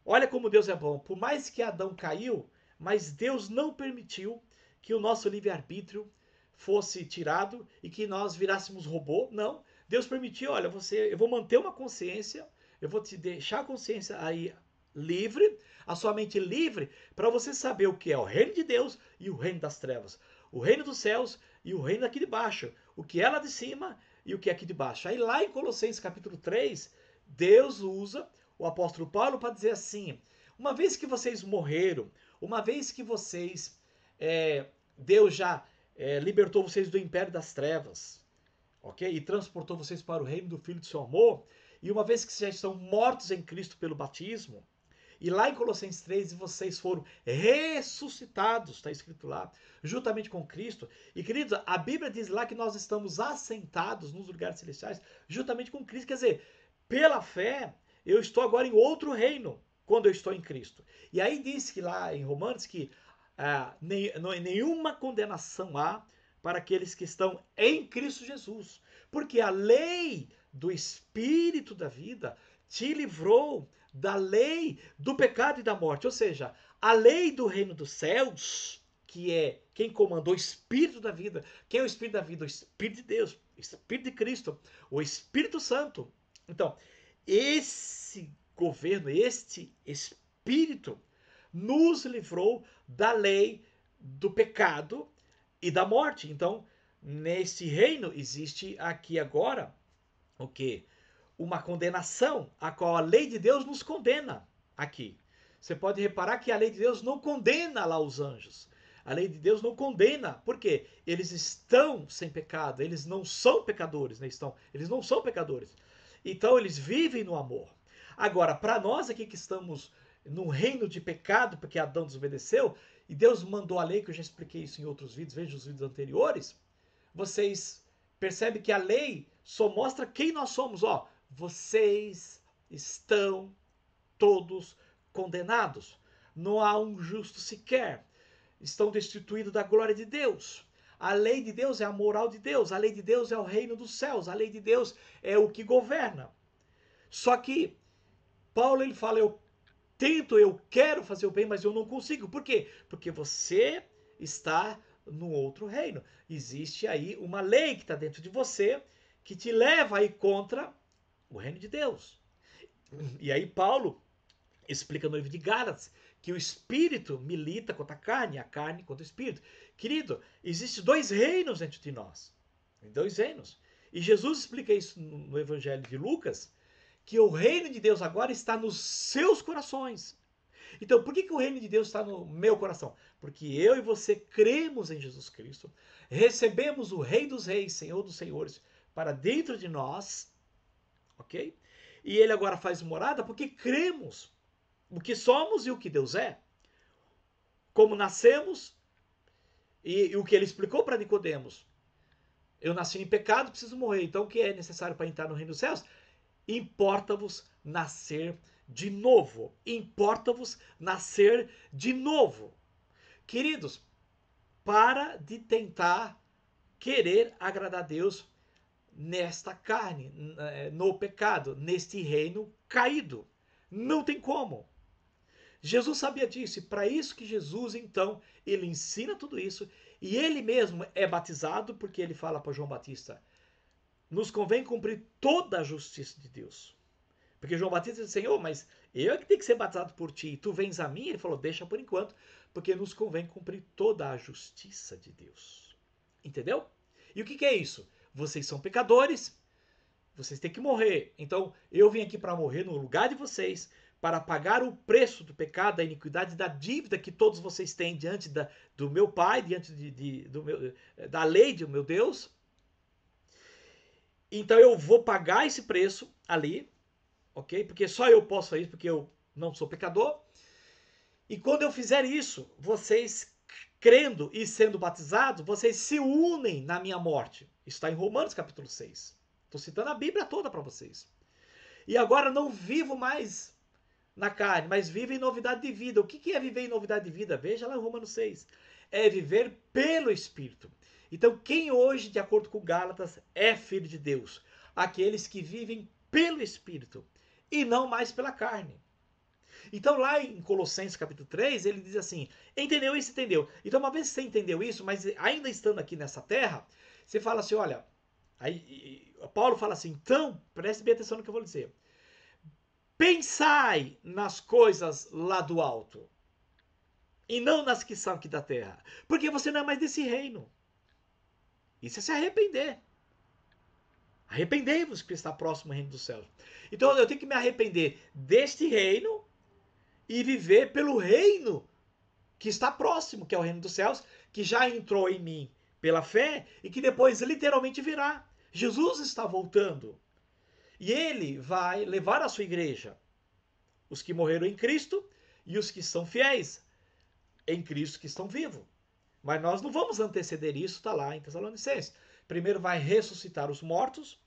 Olha como Deus é bom. Por mais que Adão caiu, mas Deus não permitiu que o nosso livre-arbítrio fosse tirado e que nós virássemos robô. Não. Deus permitiu, olha, eu vou manter uma consciência, eu vou te deixar a consciência aí livre, a sua mente livre, para você saber o que é o reino de Deus e o reino das trevas. O reino dos céus e o reino aqui de baixo. O que é lá de cima e o que é aqui de baixo. Aí lá em Colossenses capítulo 3, Deus usa o apóstolo Paulo para dizer assim, uma vez que vocês morreram, uma vez que vocês, Deus já libertou vocês do império das trevas, ok? E transportou vocês para o reino do Filho do seu amor, e uma vez que vocês já estão mortos em Cristo pelo batismo, e lá em Colossenses 3, vocês foram ressuscitados, está escrito lá, juntamente com Cristo. E queridos, a Bíblia diz lá que nós estamos assentados nos lugares celestiais, juntamente com Cristo. Quer dizer, pela fé, eu estou agora em outro reino, quando eu estou em Cristo. E aí diz que lá em Romanos que nenhuma condenação há para aqueles que estão em Cristo Jesus. Porque a lei do Espírito da vida te livrou da lei do pecado e da morte. Ou seja, a lei do reino dos céus, que é quem comandou o Espírito da vida. Quem é o Espírito da vida? O Espírito de Deus, o Espírito de Cristo, o Espírito Santo. Então, esse governo, este Espírito, nos livrou da lei do pecado e da morte. Então, nesse reino existe aqui agora o que? Uma condenação, a qual a lei de Deus nos condena aqui. Você pode reparar que a lei de Deus não condena lá os anjos. A lei de Deus não condena. Por quê? Eles estão sem pecado. Eles não são pecadores, né? Eles não são pecadores. Então, eles vivem no amor. Agora, para nós aqui que estamos no reino de pecado, porque Adão desobedeceu, e Deus mandou a lei, que eu já expliquei isso em outros vídeos, veja os vídeos anteriores, vocês percebem que a lei só mostra quem nós somos. Ó, vocês estão todos condenados. Não há um justo sequer. Estão destituídos da glória de Deus. A lei de Deus é a moral de Deus. A lei de Deus é o reino dos céus. A lei de Deus é o que governa. Só que Paulo ele fala, eu quero fazer o bem, mas eu não consigo. Por quê? Porque você está no outro reino. Existe aí uma lei que está dentro de você que te leva aí contra o reino de Deus. E aí Paulo explica no livro de Gálatas que o espírito milita contra a carne contra o espírito. Querido, existem dois reinos dentro de nós. Dois reinos. E Jesus explica isso no Evangelho de Lucas, que o reino de Deus agora está nos seus corações. Então, por que o reino de Deus está no meu coração? Porque eu e você cremos em Jesus Cristo, recebemos o Rei dos Reis, Senhor dos Senhores, para dentro de nós, ok? e ele agora faz morada porque cremos o que somos e o que Deus é. Como nascemos e o que ele explicou para Nicodemos. Eu nasci em pecado, preciso morrer. Então o que é necessário para entrar no reino dos céus? Importa-vos nascer de novo. Importa-vos nascer de novo. Queridos, para de tentar querer agradar a Deus nesta carne, no pecado, neste reino caído. Não tem como. Jesus sabia disso, e para isso que Jesus, então, ele ensina tudo isso, e ele mesmo é batizado, porque ele fala para João Batista, nos convém cumprir toda a justiça de Deus. Porque João Batista disse, Senhor, mas eu é que tenho que ser batizado por ti, e tu vens a mim? Ele falou, deixa por enquanto, porque nos convém cumprir toda a justiça de Deus. Entendeu? E o que é isso? Vocês são pecadores, vocês têm que morrer. Então, eu vim aqui para morrer no lugar de vocês, para pagar o preço do pecado, da iniquidade, da dívida que todos vocês têm diante do meu Pai, diante da lei do meu Deus. Então eu vou pagar esse preço ali, ok? Porque só eu posso fazer isso, porque eu não sou pecador. E quando eu fizer isso, vocês crendo e sendo batizados, vocês se unem na minha morte. Isso está em Romanos capítulo 6. Estou citando a Bíblia toda para vocês. E agora não vivo mais na carne, mas vive em novidade de vida. O que é viver em novidade de vida? Veja lá em Romanos 6. É viver pelo Espírito. Então, quem hoje, de acordo com Gálatas, é filho de Deus? Aqueles que vivem pelo Espírito e não mais pela carne. Então, lá em Colossenses capítulo 3, ele diz assim, entendeu isso? Entendeu. Então, uma vez que você entendeu isso, mas ainda estando aqui nessa terra, você fala assim, olha, aí Paulo fala assim, então, preste bem atenção no que eu vou dizer. Pensai nas coisas lá do alto e não nas que são aqui da terra, porque você não é mais desse reino. Isso é se arrepender. Arrependei-vos que está próximo ao reino dos céus. Então eu tenho que me arrepender deste reino e viver pelo reino que está próximo, que é o reino dos céus, que já entrou em mim pela fé e que depois literalmente virá. Jesus está voltando e ele vai levar a sua igreja, os que morreram em Cristo e os que são fiéis em Cristo que estão vivos. Mas nós não vamos anteceder isso, está lá em Tessalonicenses. Primeiro vai ressuscitar os mortos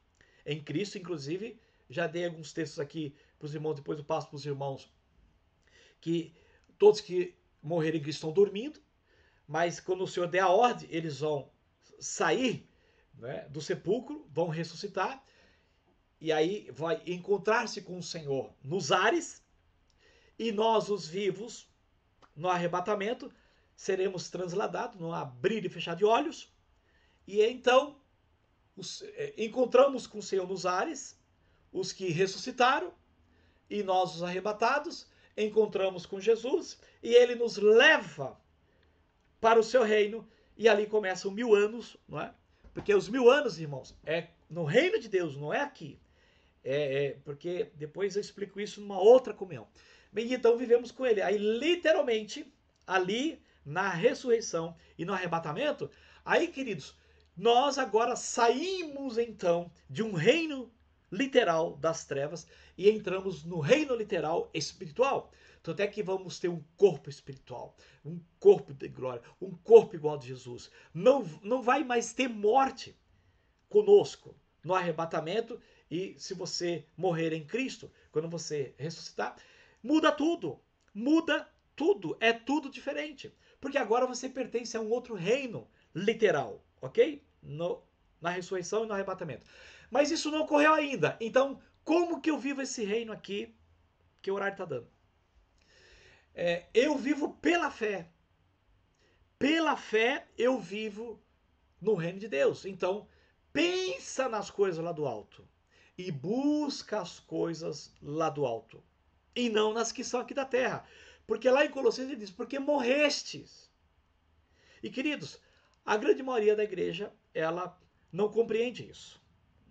em Cristo, inclusive, já dei alguns textos aqui para os irmãos, depois eu passo para os irmãos, que todos que morrerem em Cristo estão dormindo, mas quando o Senhor der a ordem, eles vão sair, né, do sepulcro, vão ressuscitar, e aí vai encontrar-se com o Senhor nos ares, e nós, os vivos, no arrebatamento, seremos transladados no abrir e fechar de olhos, e então encontramos com o Senhor nos ares, os que ressuscitaram, e nós, os arrebatados, encontramos com Jesus, e ele nos leva para o seu reino, e ali começam 1000 anos, não é? Porque os 1000 anos, irmãos, é no reino de Deus, não é aqui. Porque depois eu explico isso numa outra comunhão. Bem, então vivemos com ele. Aí, literalmente, ali na ressurreição e no arrebatamento, aí, queridos, nós agora saímos então de um reino literal das trevas e entramos no reino literal espiritual. Tanto é que vamos ter um corpo espiritual, um corpo de glória, um corpo igual a de Jesus. Não vai mais ter morte conosco no arrebatamento, e se você morrer em Cristo, quando você ressuscitar, muda tudo. Muda tudo. É tudo diferente. Porque agora você pertence a um outro reino literal, ok? Na ressurreição e no arrebatamento. Mas isso não ocorreu ainda. Então, como que eu vivo esse reino aqui que o horário está dando? Eu vivo pela fé. Pela fé eu vivo no reino de Deus. Então, pensa nas coisas lá do alto e busca as coisas lá do alto e não nas que são aqui da terra. Porque lá em Colossenses ele diz, porque morrestes. E queridos, a grande maioria da igreja, ela não compreende isso,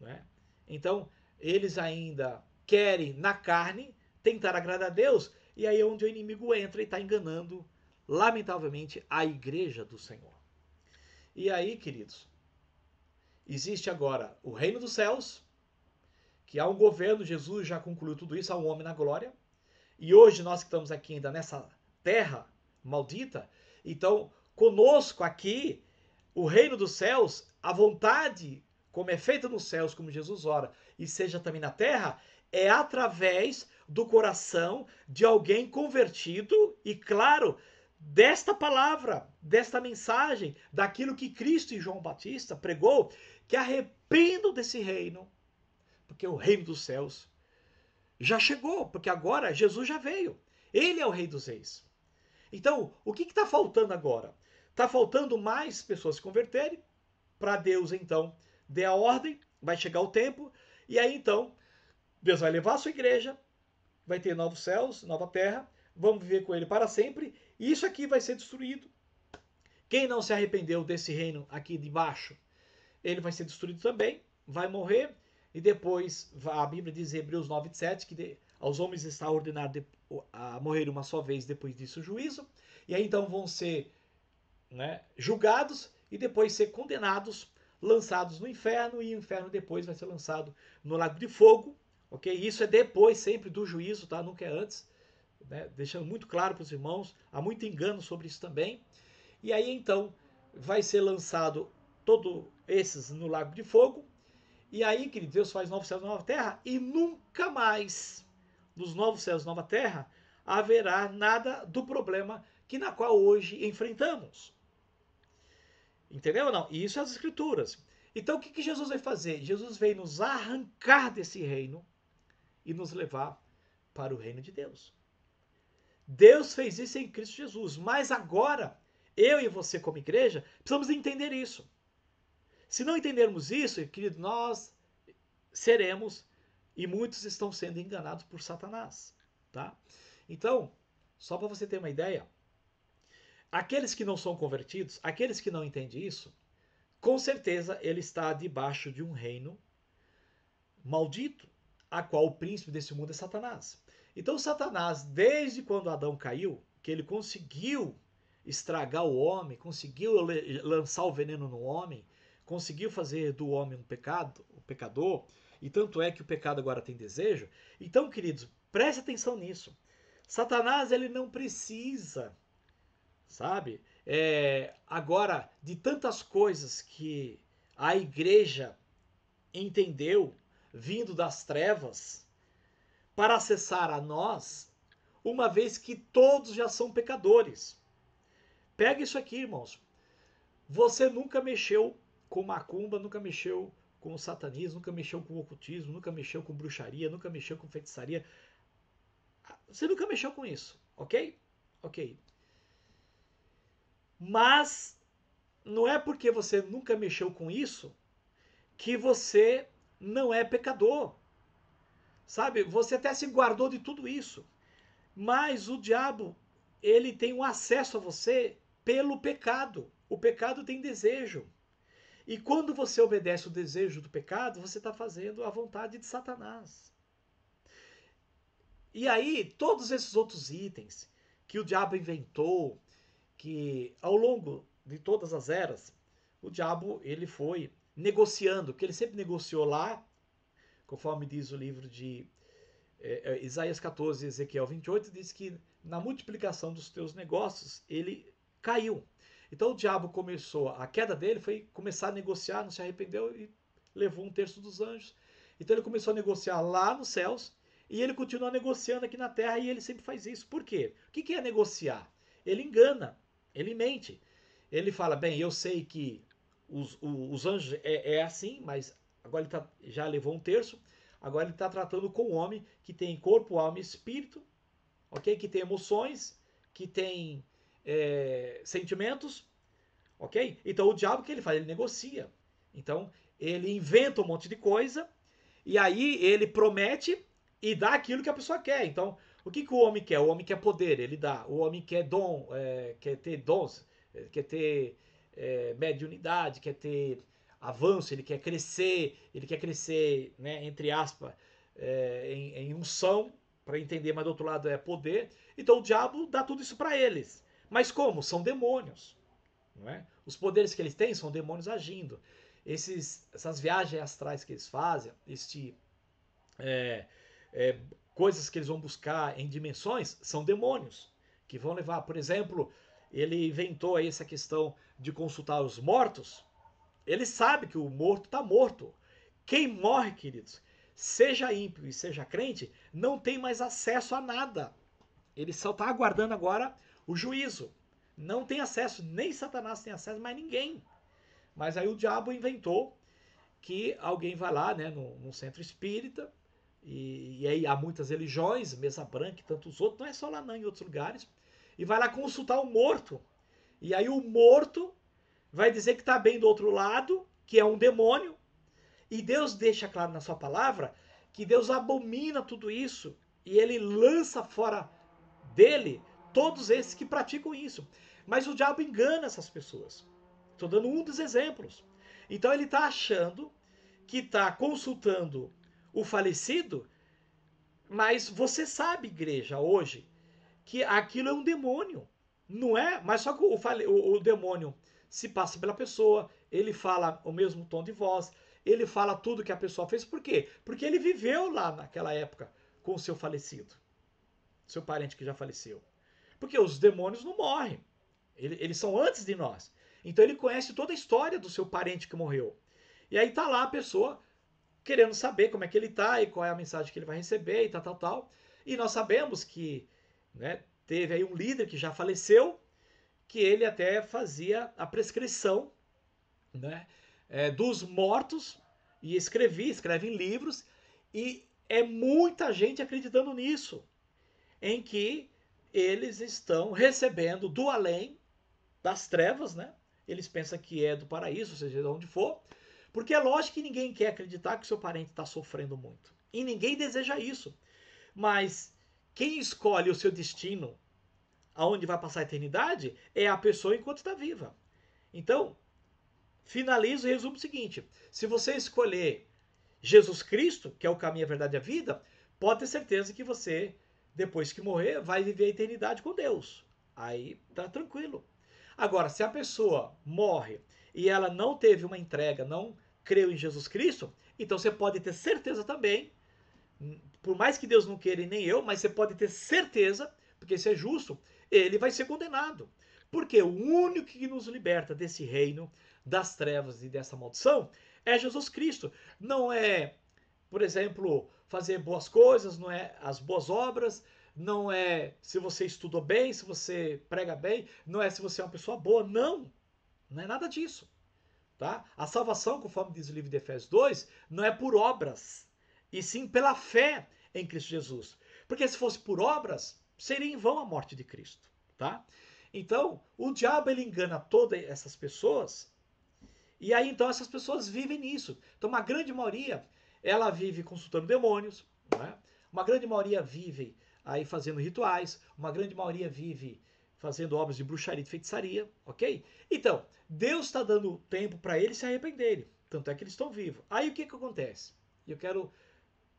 né? Então, eles ainda querem, na carne, tentar agradar a Deus, e aí é onde o inimigo entra e está enganando, lamentavelmente, a igreja do Senhor. E aí, queridos, existe agora o reino dos céus, que há um governo, Jesus já concluiu tudo isso, há um homem na glória. E hoje nós que estamos aqui ainda nessa terra maldita, então conosco aqui, o reino dos céus, a vontade, como é feita nos céus, como Jesus ora, e seja também na terra, é através do coração de alguém convertido e, claro, desta palavra, desta mensagem, daquilo que Cristo e João Batista pregou, que arrependam desse reino, porque o reino dos céus já chegou, porque agora Jesus já veio. Ele é o Rei dos Reis. Então, o que está faltando agora? Está faltando mais pessoas se converterem, para Deus, então, dê a ordem, vai chegar o tempo, e aí, então, Deus vai levar a sua igreja, vai ter novos céus, nova terra, vamos viver com ele para sempre, e isso aqui vai ser destruído. Quem não se arrependeu desse reino aqui de baixo, ele vai ser destruído também, vai morrer, e depois a Bíblia diz em Hebreus 9:7 que aos homens está ordenado a morrer uma só vez, depois disso o juízo, e aí então vão ser, né, julgados e depois ser condenados, lançados no inferno, e o inferno depois vai ser lançado no lago de fogo, ok? Isso é depois sempre do juízo, tá? Nunca é antes, né? Deixando muito claro para os irmãos, há muito engano sobre isso também. E aí então vai ser lançado todos esses no lago de fogo. E aí, querido, Deus faz novos céus e nova terra, e nunca mais nos novos céus e nova terra haverá nada do problema que na qual hoje enfrentamos. Entendeu ou não? E isso é as escrituras. Então o que Jesus vai fazer? Jesus veio nos arrancar desse reino e nos levar para o reino de Deus. Deus fez isso em Cristo Jesus, mas agora eu e você como igreja precisamos entender isso. Se não entendermos isso, querido, nós seremos, e muitos estão sendo enganados por Satanás, tá? Então, só para você ter uma ideia, aqueles que não são convertidos, aqueles que não entendem isso, com certeza ele está debaixo de um reino maldito, a qual o príncipe desse mundo é Satanás. Então Satanás, desde quando Adão caiu, que ele conseguiu estragar o homem, conseguiu lançar o veneno no homem, conseguiu fazer do homem um pecador, e tanto é que o pecado agora tem desejo. Então, queridos, preste atenção nisso. Satanás, ele não precisa, sabe, agora, de tantas coisas que a igreja entendeu vindo das trevas para acessar a nós, uma vez que todos já são pecadores. Pega isso aqui, irmãos. Você nunca mexeu com macumba, nunca mexeu com o satanismo, nunca mexeu com o ocultismo, nunca mexeu com bruxaria, nunca mexeu com feitiçaria. Você nunca mexeu com isso, ok? Ok. Mas não é porque você nunca mexeu com isso que você não é pecador. Sabe? Você até se guardou de tudo isso. Mas o diabo, ele tem um acesso a você pelo pecado. O pecado tem desejo. E quando você obedece o desejo do pecado, você está fazendo a vontade de Satanás. E aí, todos esses outros itens que o diabo inventou, que ao longo de todas as eras, o diabo ele foi negociando, que ele sempre negociou lá, conforme diz o livro de Isaías 14 e Ezequiel 28, diz que na multiplicação dos teus negócios ele caiu. Então o diabo começou, a queda dele foi começar a negociar, não se arrependeu e levou um terço dos anjos. Então ele começou a negociar lá nos céus e ele continua negociando aqui na terra, e ele sempre faz isso. Por quê? O que é negociar? Ele engana, ele mente. Ele fala, bem, eu sei que os anjos é assim, mas agora ele já levou um terço. Agora ele está tratando com um homem que tem corpo, alma e espírito, ok? Que tem emoções, que tem sentimentos, ok? Então o diabo, o que ele faz? Ele negocia. Então ele inventa um monte de coisa e aí ele promete e dá aquilo que a pessoa quer. Então o que o homem quer? O homem quer poder, ele dá. O homem quer dom, quer ter dons, quer ter mediunidade, quer ter avanço, ele quer crescer, né, entre aspas, em unção, para entender, mas do outro lado é poder. Então o diabo dá tudo isso para eles. Mas como? São demônios. Não é? Os poderes que eles têm são demônios agindo. Essas viagens astrais que eles fazem, é, é, coisas que eles vão buscar em dimensões, são demônios que vão levar. Por exemplo, ele inventou aí essa questão de consultar os mortos. Ele sabe que o morto está morto. Quem morre, queridos, seja ímpio e seja crente, não tem mais acesso a nada. Ele só está aguardando agora o juízo. Não tem acesso, nem Satanás tem acesso, mas ninguém. Mas aí o diabo inventou que alguém vai lá, né, num centro espírita, e aí há muitas religiões, Mesa Branca e tantos outros, não é só lá não, em outros lugares, e vai lá consultar o morto. E aí o morto vai dizer que está bem do outro lado, que é um demônio, e Deus deixa claro na sua palavra que Deus abomina tudo isso, e ele lança fora dele todos esses que praticam isso. Mas o diabo engana essas pessoas. Estou dando um dos exemplos. Então ele está achando que está consultando o falecido, mas você sabe, igreja, hoje, que aquilo é um demônio. Não é? Mas só que o demônio se passa pela pessoa, ele fala o mesmo tom de voz, ele fala tudo que a pessoa fez. Por quê? Porque ele viveu lá naquela época com o seu falecido, seu parente que já faleceu. Porque os demônios não morrem. Eles são antes de nós. Então ele conhece toda a história do seu parente que morreu. E aí tá lá a pessoa querendo saber como é que ele tá e qual é a mensagem que ele vai receber e tal, tal, tal. E nós sabemos que, né, teve aí um líder que já faleceu, que ele até fazia a prescrição, né, dos mortos e escreve em livros, e é muita gente acreditando nisso, em que eles estão recebendo do além, das trevas, né? Eles pensam que é do paraíso, seja de onde for, porque é lógico que ninguém quer acreditar que o seu parente está sofrendo muito. E ninguém deseja isso. Mas quem escolhe o seu destino, aonde vai passar a eternidade, é a pessoa enquanto está viva. Então, finalizo e resumo o seguinte: se você escolher Jesus Cristo, que é o caminho, a verdade e a vida, pode ter certeza que você, depois que morrer, vai viver a eternidade com Deus. Aí tá tranquilo. Agora, se a pessoa morre e ela não teve uma entrega, não creu em Jesus Cristo, então você pode ter certeza também, por mais que Deus não queira e nem eu, mas você pode ter certeza, porque isso é justo, ele vai ser condenado. Porque o único que nos liberta desse reino, das trevas e dessa maldição, é Jesus Cristo. Não é, por exemplo, fazer boas coisas, não é as boas obras, não é se você estudou bem, se você prega bem, não é se você é uma pessoa boa, não. Não é nada disso. Tá? A salvação, conforme diz o livro de Efésios 2, não é por obras, e sim pela fé em Cristo Jesus. Porque se fosse por obras, seria em vão a morte de Cristo. Tá? Então, o diabo ele engana todas essas pessoas, e aí então essas pessoas vivem nisso. Então, uma grande maioria, ela vive consultando demônios, né? Uma grande maioria vive aí fazendo rituais, uma grande maioria vive fazendo obras de bruxaria e de feitiçaria, ok? Então, Deus está dando tempo para eles se arrependerem, tanto é que eles estão vivos. Aí o que acontece? Eu quero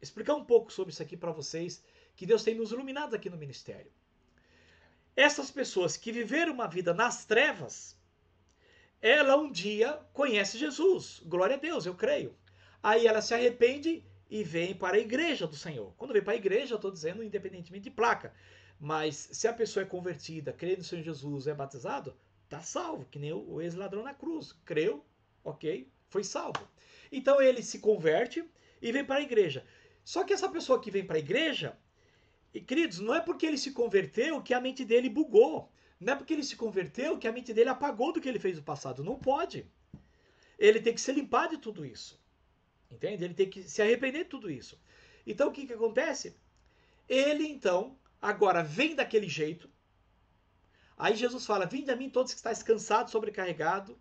explicar um pouco sobre isso aqui para vocês, que Deus tem nos iluminado aqui no ministério. Essas pessoas que viveram uma vida nas trevas, ela um dia conhece Jesus. Glória a Deus, eu creio. Aí ela se arrepende e vem para a igreja do Senhor. Quando vem para a igreja, eu estou dizendo independentemente de placa. Mas se a pessoa é convertida, crê no Senhor Jesus, é batizado, está salvo, que nem o ex-ladrão na cruz. Creu, ok, foi salvo. Então ele se converte e vem para a igreja. Só que essa pessoa que vem para a igreja, e queridos, não é porque ele se converteu que a mente dele bugou. Não é porque ele se converteu que a mente dele apagou do que ele fez no passado. Não pode. Ele tem que se limpar de tudo isso. Entende? Ele tem que se arrepender de tudo isso. Então o que acontece? Ele então agora vem daquele jeito. Aí Jesus fala: vinde a mim todos que estáis cansados, sobrecarregados,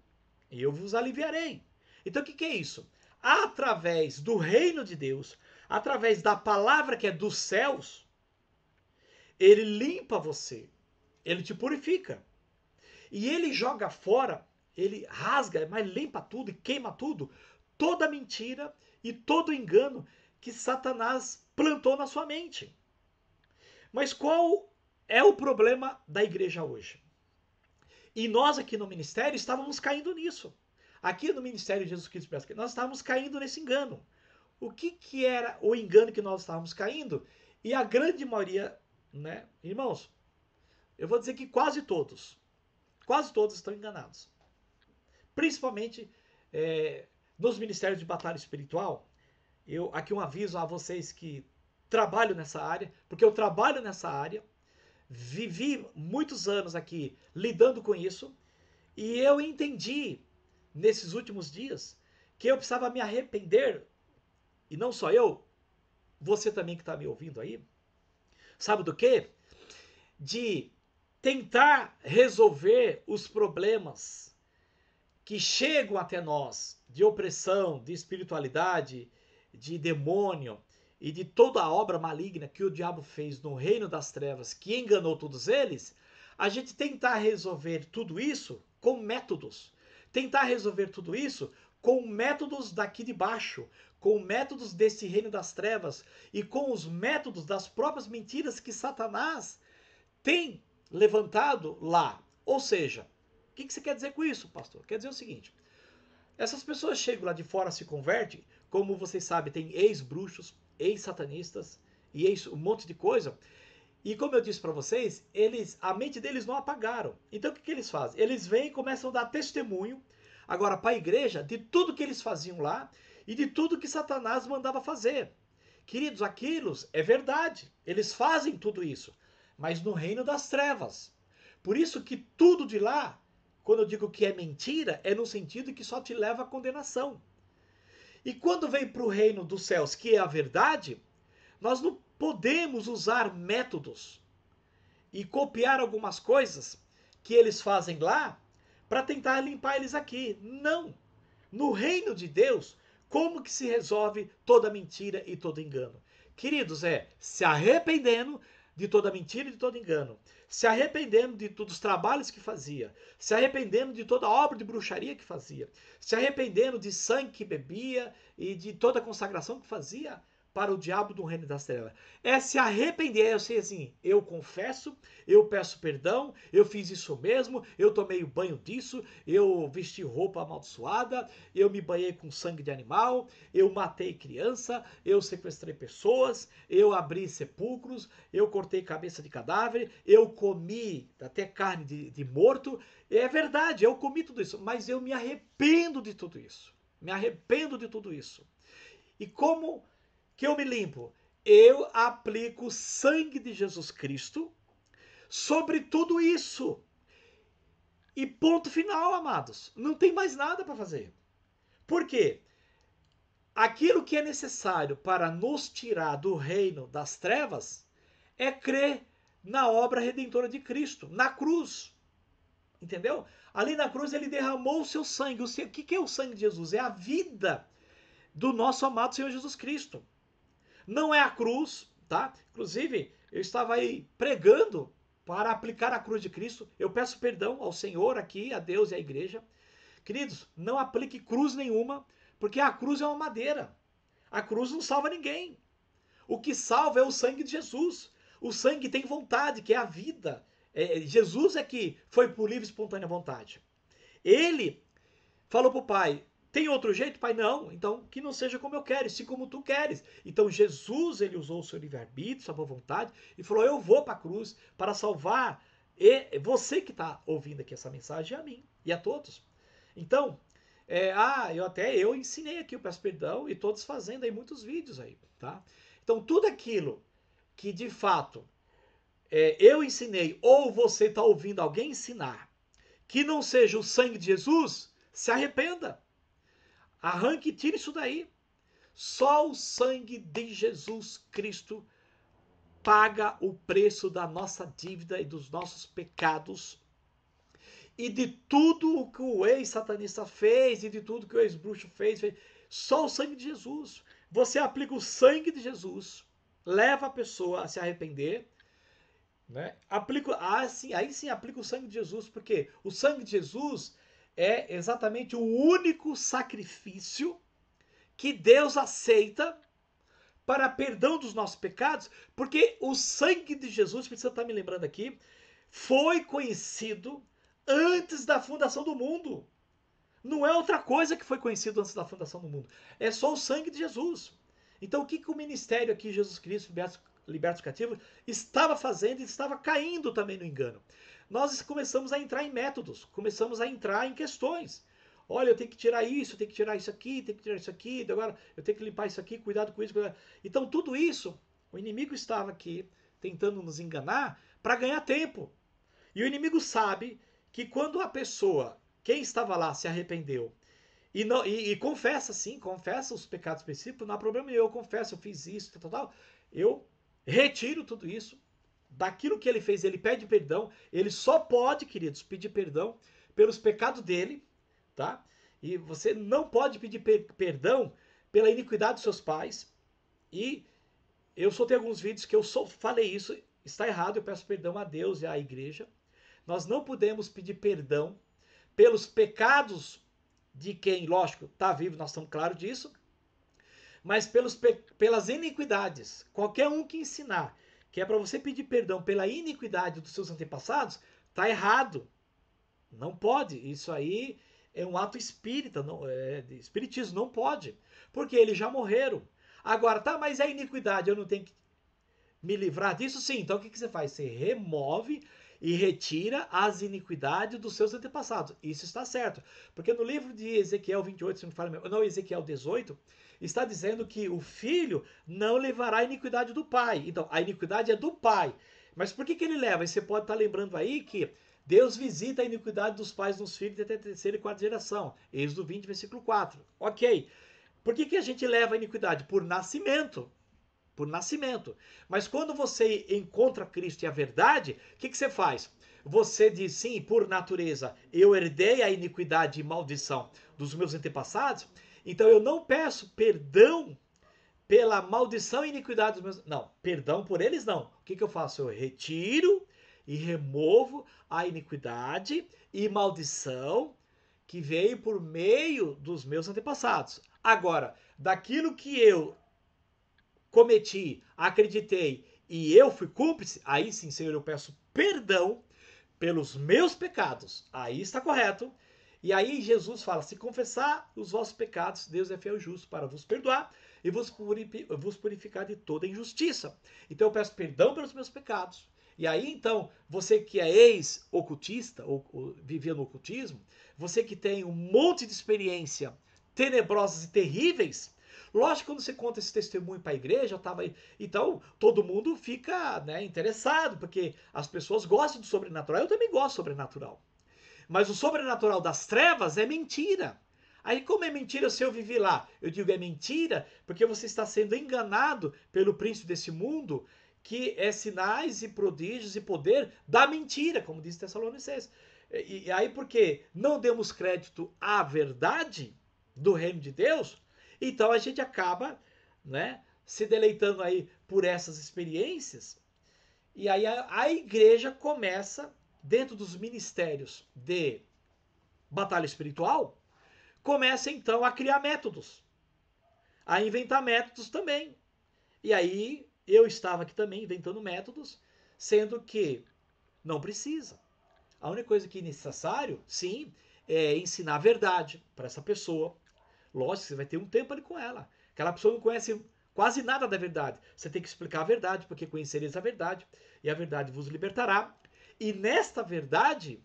e eu vos aliviarei. Então o que é isso? Através do reino de Deus, através da palavra que é dos céus, ele limpa você, ele te purifica. E ele joga fora, ele rasga, mas limpa tudo e queima tudo, toda mentira e todo engano que Satanás plantou na sua mente. Mas qual é o problema da igreja hoje? E nós aqui no ministério estávamos caindo nisso. Aqui no ministério de Jesus Cristo, nós estávamos caindo nesse engano. o que era o engano que nós estávamos caindo? E a grande maioria, né, irmãos, eu vou dizer que quase todos estão enganados. Principalmente nos ministérios de batalha espiritual. Eu aqui um aviso a vocês que trabalham nessa área, porque eu trabalho nessa área, vivi muitos anos aqui lidando com isso, e eu entendi nesses últimos dias que eu precisava me arrepender, e não só eu, você também que está me ouvindo aí, sabe do quê? De tentar resolver os problemas que chegam até nós de opressão, de espiritualidade, de demônio e de toda a obra maligna que o diabo fez no reino das trevas, que enganou todos eles, a gente tentar resolver tudo isso com métodos. Tentar resolver tudo isso com métodos daqui de baixo, com métodos desse reino das trevas e com os métodos das próprias mentiras que Satanás tem levantado lá. Ou seja, o que você quer dizer com isso, pastor? Quer dizer o seguinte: essas pessoas chegam lá de fora, se convertem, como vocês sabem, tem ex-bruxos, ex-satanistas e um monte de coisa. E como eu disse para vocês, a mente deles não apagaram. Então o que eles fazem? Eles vêm e começam a dar testemunho agora para a igreja de tudo que eles faziam lá e de tudo que Satanás mandava fazer. Queridos, aquilo é verdade. Eles fazem tudo isso, mas no reino das trevas. Por isso que tudo de lá, quando eu digo que é mentira, é no sentido que só te leva à condenação. E quando vem para o reino dos céus, que é a verdade, nós não podemos usar métodos e copiar algumas coisas que eles fazem lá para tentar limpar eles aqui. Não. No reino de Deus, como que se resolve toda mentira e todo engano? Queridos, é se arrependendo de toda mentira e de todo engano, se arrependendo de todos os trabalhos que fazia, se arrependendo de toda a obra de bruxaria que fazia, se arrependendo de sangue que bebia e de toda a consagração que fazia para o diabo do reino das trevas. É se arrepender, eu sei assim, eu confesso, eu peço perdão, eu fiz isso mesmo, eu tomei o banho disso, eu vesti roupa amaldiçoada, eu me banhei com sangue de animal, eu matei criança, eu sequestrei pessoas, eu abri sepulcros, eu cortei cabeça de cadáver, eu comi até carne de morto. É verdade, eu comi tudo isso, mas eu me arrependo de tudo isso. Me arrependo de tudo isso. E como que eu me limpo? Eu aplico o sangue de Jesus Cristo sobre tudo isso. E ponto final, amados. Não tem mais nada para fazer. Por quê? Aquilo que é necessário para nos tirar do reino das trevas é crer na obra redentora de Cristo, na cruz. Entendeu? Ali na cruz ele derramou o seu sangue. O que é o sangue de Jesus? É a vida do nosso amado Senhor Jesus Cristo. Não é a cruz, tá? Inclusive, eu estava aí pregando para aplicar a cruz de Cristo. Eu peço perdão ao Senhor aqui, a Deus e à igreja. Queridos, não aplique cruz nenhuma, porque a cruz é uma madeira. A cruz não salva ninguém. O que salva é o sangue de Jesus. O sangue tem vontade, que é a vida. Jesus é que foi por livre e espontânea vontade. Ele falou para o Pai: tem outro jeito, Pai? Não. Então, que não seja como eu quero, sim como tu queres. Então, Jesus, ele usou o seu livre-arbítrio, sua boa vontade, e falou: eu vou para a cruz para salvar você que está ouvindo aqui essa mensagem, a mim e a todos. Então, eu ensinei aqui, eu peço perdão, e todos fazendo aí muitos vídeos aí, tá? Então, tudo aquilo que, de fato, eu ensinei, ou você está ouvindo alguém ensinar, que não seja o sangue de Jesus, se arrependa. Arranque e tire isso daí. Só o sangue de Jesus Cristo paga o preço da nossa dívida e dos nossos pecados. E de tudo o que o ex-satanista fez e de tudo que o ex-bruxo fez. Só o sangue de Jesus. Você aplica o sangue de Jesus, leva a pessoa a se arrepender, né? Aí sim aplica o sangue de Jesus, porque o sangue de Jesus é exatamente o único sacrifício que Deus aceita para perdão dos nossos pecados, porque o sangue de Jesus, precisa estar me lembrando aqui, foi conhecido antes da fundação do mundo. Não é outra coisa que foi conhecido antes da fundação do mundo. É só o sangue de Jesus. Então, o que o ministério aqui, Jesus Cristo, liberta os cativos, estava fazendo e estava caindo também no engano? Nós começamos a entrar em métodos, começamos a entrar em questões. Olha, eu tenho que tirar isso, eu tenho que tirar isso aqui, tenho que tirar isso aqui, agora eu tenho que limpar isso aqui, cuidado com isso. Cuidado. Então, tudo isso, o inimigo estava aqui tentando nos enganar para ganhar tempo. E o inimigo sabe que quando a pessoa, quem estava lá, se arrependeu e confessa, sim, confessa os pecados específicos, não há problema, eu confesso, eu fiz isso, tal, eu retiro tudo isso, daquilo que ele fez, ele pede perdão, ele só pode, queridos, pedir perdão pelos pecados dele, tá? E você não pode pedir perdão pela iniquidade dos seus pais, e eu soltei alguns vídeos que eu falei isso, está errado, eu peço perdão a Deus e à igreja. Nós não podemos pedir perdão pelos pecados de quem, lógico, está vivo, nós estamos claros disso, mas pelas iniquidades. Qualquer um que ensinar que é para você pedir perdão pela iniquidade dos seus antepassados, está errado. Não pode. Isso aí é um ato espírita, não, de espiritismo, não pode. Porque eles já morreram. Agora, tá, mas a iniquidade, eu não tenho que me livrar disso? Sim, então o que você faz? Você remove e retira as iniquidades dos seus antepassados. Isso está certo. Porque no livro de Ezequiel 28, se não fala, não, Ezequiel 18, está dizendo que o filho não levará a iniquidade do pai. Então, a iniquidade é do pai. Mas por que ele leva? E você pode estar lembrando aí que Deus visita a iniquidade dos pais nos filhos até a terceira e quarta geração. Êxodo 20, versículo 4. Ok. Por que a gente leva a iniquidade? Por nascimento. Por nascimento. Mas quando você encontra Cristo e a verdade, o que você faz? Você diz, sim, por natureza, eu herdei a iniquidade e maldição dos meus antepassados, então eu não peço perdão pela maldição e iniquidade dos meus... Não, perdão por eles não. O que eu faço? Eu retiro e removo a iniquidade e maldição que veio por meio dos meus antepassados. Agora, daquilo que eu cometi, acreditei e eu fui cúmplice, aí sim, Senhor, eu peço perdão pelos meus pecados. Aí está correto. E aí Jesus fala, se confessar os vossos pecados, Deus é fiel e justo para vos perdoar e vos purificar de toda injustiça. Então eu peço perdão pelos meus pecados. E aí então, você que é ex-ocultista, ou vivia no ocultismo, você que tem um monte de experiência tenebrosas e terríveis, lógico que quando você conta esse testemunho para a igreja, então todo mundo fica, né, interessado, porque as pessoas gostam do sobrenatural. Eu também gosto do sobrenatural. Mas o sobrenatural das trevas é mentira. Aí, como é mentira se eu vivi lá? Eu digo é mentira porque você está sendo enganado pelo príncipe desse mundo, que é sinais e prodígios e poder da mentira, como diz Tessalonicenses. E aí, porque não demos crédito à verdade do reino de Deus, então a gente acaba, né, se deleitando aí por essas experiências. E aí a igreja começa, dentro dos ministérios de batalha espiritual, começa então a criar métodos, a inventar métodos também. E aí eu estava aqui também inventando métodos, sendo que não precisa. A única coisa que é necessário, sim, é ensinar a verdade para essa pessoa. Lógico, você vai ter um tempo ali com ela. Aquela pessoa não conhece quase nada da verdade. Você tem que explicar a verdade, porque conhecereis a verdade, e a verdade vos libertará. E nesta verdade,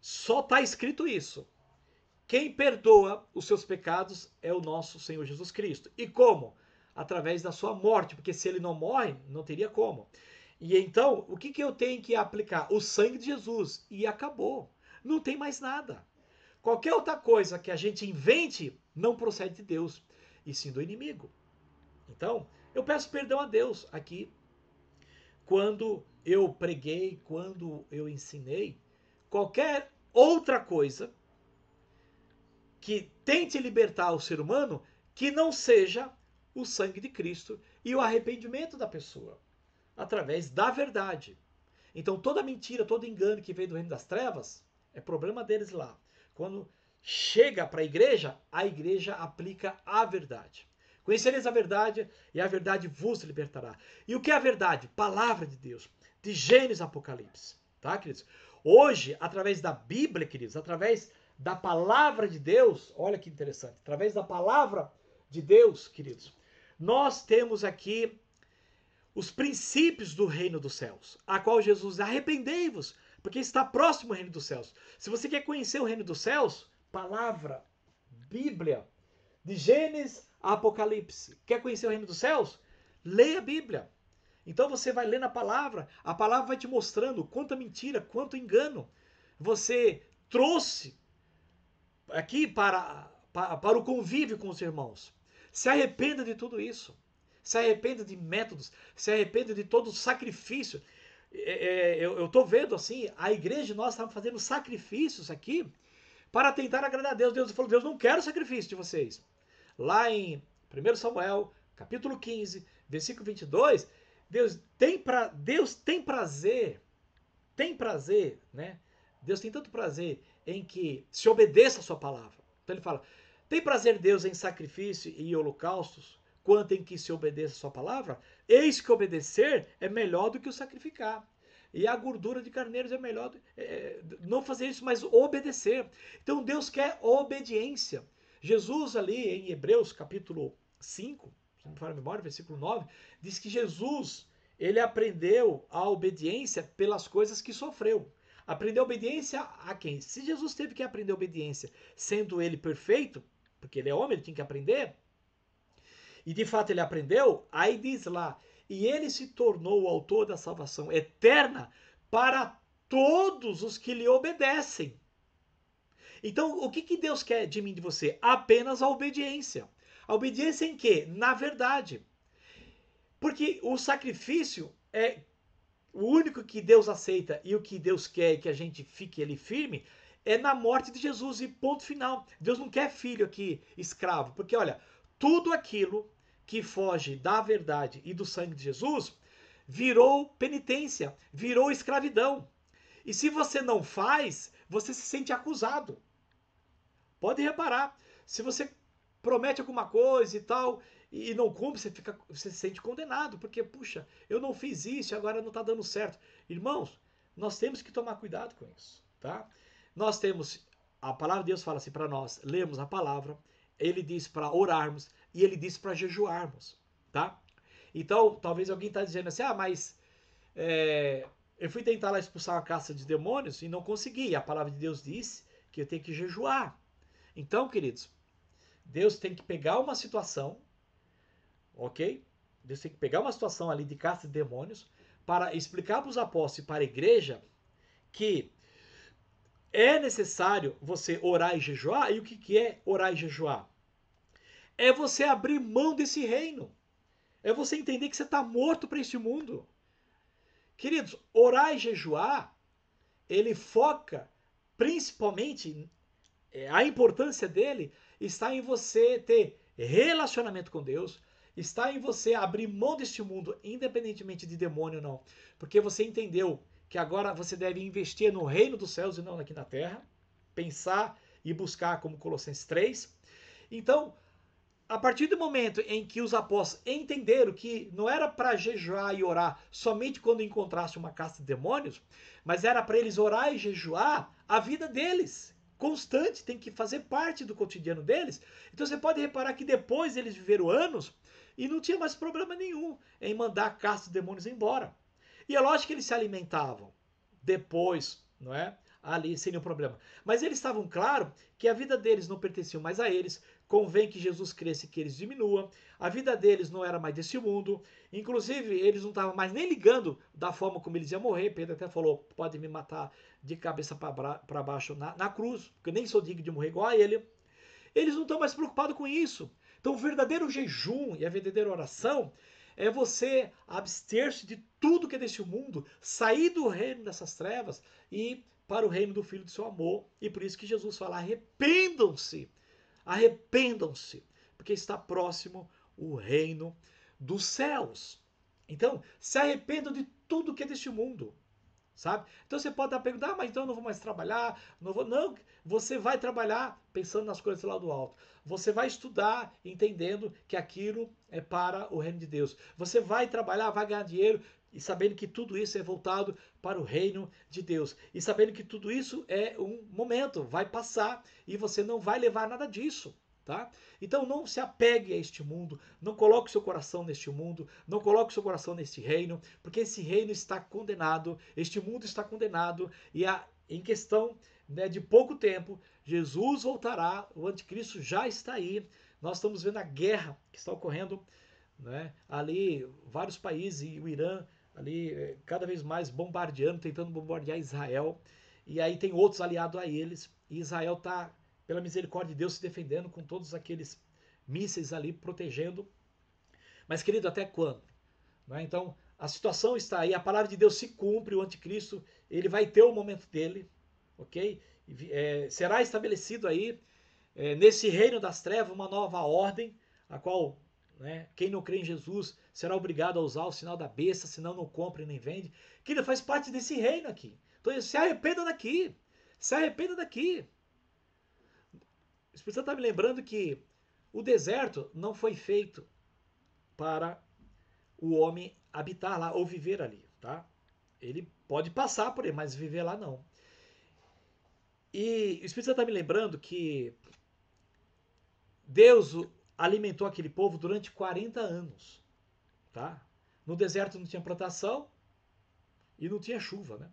só está escrito isso. Quem perdoa os seus pecados é o nosso Senhor Jesus Cristo. E como? Através da sua morte, porque se ele não morre, não teria como. E então, o que eu tenho que aplicar? O sangue de Jesus. E acabou. Não tem mais nada. Qualquer outra coisa que a gente invente não procede de Deus, e sim do inimigo. Então, eu peço perdão a Deus aqui. Quando eu preguei, quando eu ensinei, qualquer outra coisa que tente libertar o ser humano, que não seja o sangue de Cristo e o arrependimento da pessoa, através da verdade. Então toda mentira, todo engano que vem do reino das trevas, é problema deles lá. Quando chega para a igreja aplica a verdade. Conhecereis a verdade e a verdade vos libertará. E o que é a verdade? Palavra de Deus, de Gênesis Apocalipse. Tá, queridos? Hoje, através da Bíblia, queridos, através da palavra de Deus, olha que interessante, através da palavra de Deus, queridos, nós temos aqui os princípios do reino dos céus, a qual Jesus, arrependei-vos, porque está próximo o reino dos céus. Se você quer conhecer o reino dos céus, palavra, Bíblia, de Gênesis a Apocalipse. Quer conhecer o reino dos céus? Leia a Bíblia. Então você vai lendo a palavra vai te mostrando quanta mentira, quanto engano você trouxe aqui para o convívio com os irmãos. Se arrependa de tudo isso. Se arrependa de métodos, se arrependa de todo o sacrifício. Eu estou vendo assim, a igreja, nós estamos fazendo sacrifícios aqui para tentar agradar a Deus. Deus falou, Deus não quer o sacrifício de vocês. Lá em 1 Samuel, capítulo 15, versículo 22, Deus tem prazer, né? Deus tem tanto prazer em que se obedeça a sua palavra. Então ele fala, tem prazer Deus em sacrifício e holocaustos, quanto em que se obedeça a sua palavra? Eis que obedecer é melhor do que o sacrificar. E a gordura de carneiros é melhor não fazer isso, mas obedecer. Então Deus quer obediência. Jesus ali em Hebreus capítulo 5, se não me falha a memória, versículo 9, diz que Jesus, ele aprendeu a obediência pelas coisas que sofreu. Aprendeu obediência a quem? Se Jesus teve que aprender obediência, sendo ele perfeito, porque ele é homem, ele tinha que aprender, e de fato ele aprendeu, aí diz lá, e ele se tornou o autor da salvação eterna para todos os que lhe obedecem. Então, o que Deus quer de mim e de você? Apenas a obediência. A obediência em quê? Na verdade. Porque o sacrifício é o único que Deus aceita e o que Deus quer que a gente fique ali firme é na morte de Jesus e ponto final. Deus não quer filho aqui escravo, porque olha, tudo aquilo que foge da verdade e do sangue de Jesus virou penitência, virou escravidão. E se você não faz, você se sente acusado. Pode reparar, se você promete alguma coisa e tal e não cumpre, você se sente condenado, porque, puxa, eu não fiz isso e agora não está dando certo. Irmãos, nós temos que tomar cuidado com isso, tá? Nós temos, a palavra de Deus fala assim para nós, lemos a palavra, ele diz para orarmos e ele diz para jejuarmos, tá? Então, talvez alguém está dizendo assim, mas eu fui tentar lá expulsar uma caça de demônios e não consegui. A palavra de Deus disse que eu tenho que jejuar. Então, queridos, Deus tem que pegar uma situação, ok? Deus tem que pegar uma situação ali de caça de demônios para explicar para os apóstolos e para a igreja que é necessário você orar e jejuar. E o que é orar e jejuar? É você abrir mão desse reino. É você entender que você está morto para este mundo. Queridos, orar e jejuar, ele foca principalmente, a importância dele está em você ter relacionamento com Deus, está em você abrir mão deste mundo, independentemente de demônio ou não. Porque você entendeu que agora você deve investir no reino dos céus e não aqui na terra. Pensar e buscar como Colossenses 3. Então, a partir do momento em que os apóstolos entenderam que não era para jejuar e orar somente quando encontrasse uma caça de demônios, mas era para eles orar e jejuar a vida deles. Constante, tem que fazer parte do cotidiano deles. Então você pode reparar que depois eles viveram anos e não tinha mais problema nenhum em mandar a caça de demônios embora. E é lógico que eles se alimentavam depois, não é? Ali sem nenhum problema. Mas eles estavam claro que a vida deles não pertencia mais a eles, convém que Jesus cresça e que eles diminuam, a vida deles não era mais desse mundo, inclusive eles não estavam mais nem ligando da forma como eles iam morrer. Pedro até falou, pode me matar de cabeça para baixo na cruz, porque eu nem sou digno de morrer igual a ele. Eles não estão mais preocupados com isso. Então o verdadeiro jejum e a verdadeira oração é você abster-se de tudo que é desse mundo, sair do reino dessas trevas e para o reino do Filho do seu amor. E por isso que Jesus fala, arrependam-se, arrependam-se, porque está próximo o reino dos céus. Então, se arrependam de tudo que é deste mundo, sabe? Então você pode estar perguntando, mas então eu não vou mais trabalhar, não vou. Não, você vai trabalhar pensando nas coisas lá do alto. Você vai estudar entendendo que aquilo é para o reino de Deus. Você vai trabalhar, vai ganhar dinheiro e sabendo que tudo isso é voltado para o reino de Deus. E sabendo que tudo isso é um momento, vai passar e você não vai levar nada disso. Tá? Então não se apegue a este mundo, não coloque seu coração neste mundo, não coloque seu coração neste reino, porque esse reino está condenado, este mundo está condenado, e em questão, né, de pouco tempo, Jesus voltará, o anticristo já está aí. Nós estamos vendo a guerra que está ocorrendo, né, ali, vários países, e o Irã ali cada vez mais bombardeando, tentando bombardear Israel, e aí tem outros aliados a eles, e Israel está, pela misericórdia de Deus, se defendendo com todos aqueles mísseis ali, protegendo. Mas, querido, até quando? Né? Então, a situação está aí, a palavra de Deus se cumpre, o anticristo, ele vai ter o momento dele, ok? Será estabelecido aí, nesse reino das trevas, uma nova ordem, a qual, né, quem não crê em Jesus será obrigado a usar o sinal da besta, senão não compra e nem vende. Que ele faz parte desse reino aqui. Então, se arrependa daqui. Se arrependa daqui. O Espírito Santo está me lembrando que o deserto não foi feito para o homem habitar lá ou viver ali, tá? Ele pode passar por ele, mas viver lá não. E o Espírito Santo está me lembrando que Deus alimentou aquele povo durante 40 anos, tá? No deserto não tinha plantação e não tinha chuva, né?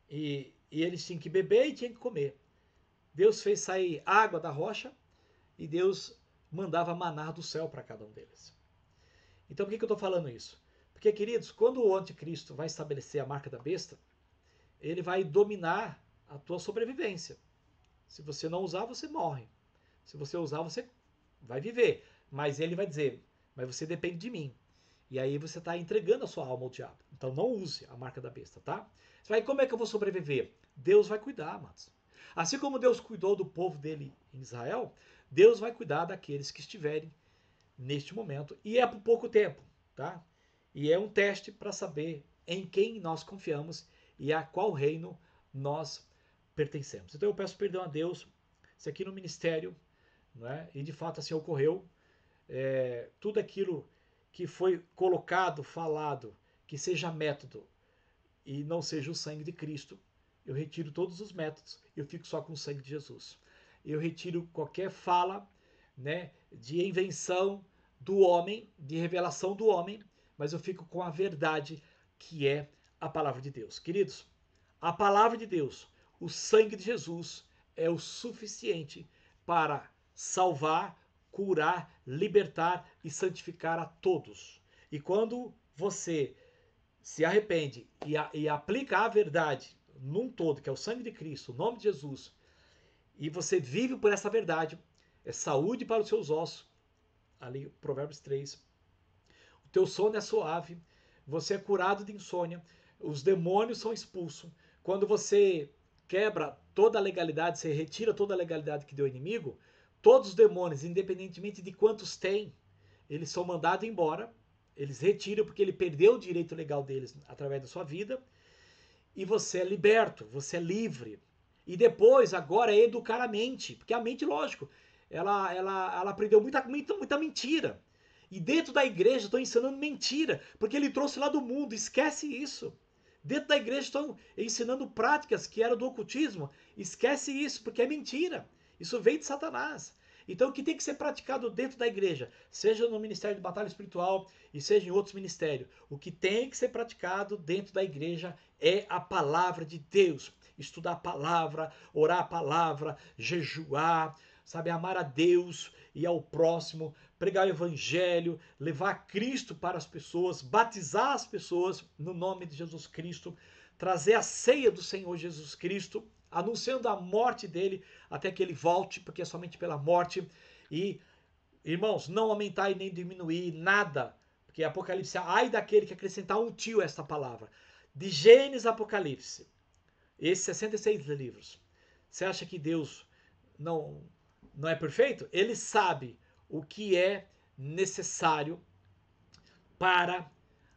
E eles tinham que beber e tinham que comer. Deus fez sair água da rocha e Deus mandava maná do céu para cada um deles. Então por que eu estou falando isso? Porque, queridos, quando o anticristo vai estabelecer a marca da besta, ele vai dominar a tua sobrevivência. Se você não usar, você morre. Se você usar, você vai viver. Mas ele vai dizer, mas você depende de mim. E aí você está entregando a sua alma ao diabo. Então não use a marca da besta, tá? Você vai, como é que eu vou sobreviver? Deus vai cuidar, amados. Assim como Deus cuidou do povo dele em Israel, Deus vai cuidar daqueles que estiverem neste momento. E é por pouco tempo, tá? E é um teste para saber em quem nós confiamos e a qual reino nós pertencemos. Então eu peço perdão a Deus, se aqui no ministério, né, e de fato assim ocorreu, tudo aquilo que foi colocado, falado, que seja método e não seja o sangue de Cristo, eu retiro todos os métodos, eu fico só com o sangue de Jesus. Eu retiro qualquer fala, né, de invenção do homem, de revelação do homem, mas eu fico com a verdade que é a palavra de Deus. Queridos, a palavra de Deus, o sangue de Jesus é o suficiente para salvar, curar, libertar e santificar a todos. E quando você se arrepende e aplica a verdade num todo, que é o sangue de Cristo, o nome de Jesus, e você vive por essa verdade, é saúde para os seus ossos, ali Provérbios 3, o teu sono é suave, você é curado de insônia, os demônios são expulsos. Quando você quebra toda a legalidade, você retira toda a legalidade que deu o inimigo, todos os demônios, independentemente de quantos tem, eles são mandados embora, eles retiram porque ele perdeu o direito legal deles através da sua vida, e você é liberto, você é livre. E depois, agora, é educar a mente, porque a mente, lógico, ela aprendeu muita mentira. E dentro da igreja estão ensinando mentira, porque ele trouxe lá do mundo, esquece isso. Dentro da igreja estão ensinando práticas que eram do ocultismo, esquece isso, porque é mentira. Isso vem de Satanás. Então, o que tem que ser praticado dentro da igreja, seja no Ministério de Batalha Espiritual e seja em outros ministérios, o que tem que ser praticado dentro da igreja é a palavra de Deus. Estudar a palavra, orar a palavra, jejuar, sabe, amar a Deus e ao próximo, pregar o evangelho, levar Cristo para as pessoas, batizar as pessoas no nome de Jesus Cristo, trazer a ceia do Senhor Jesus Cristo, anunciando a morte dele até que ele volte, porque é somente pela morte. E, irmãos, não aumentar e nem diminuir nada, porque Apocalipse, ai daquele que acrescentar um tio a esta palavra. De Gênesis a Apocalipse, esses 66 livros, você acha que Deus não é perfeito? Ele sabe o que é necessário para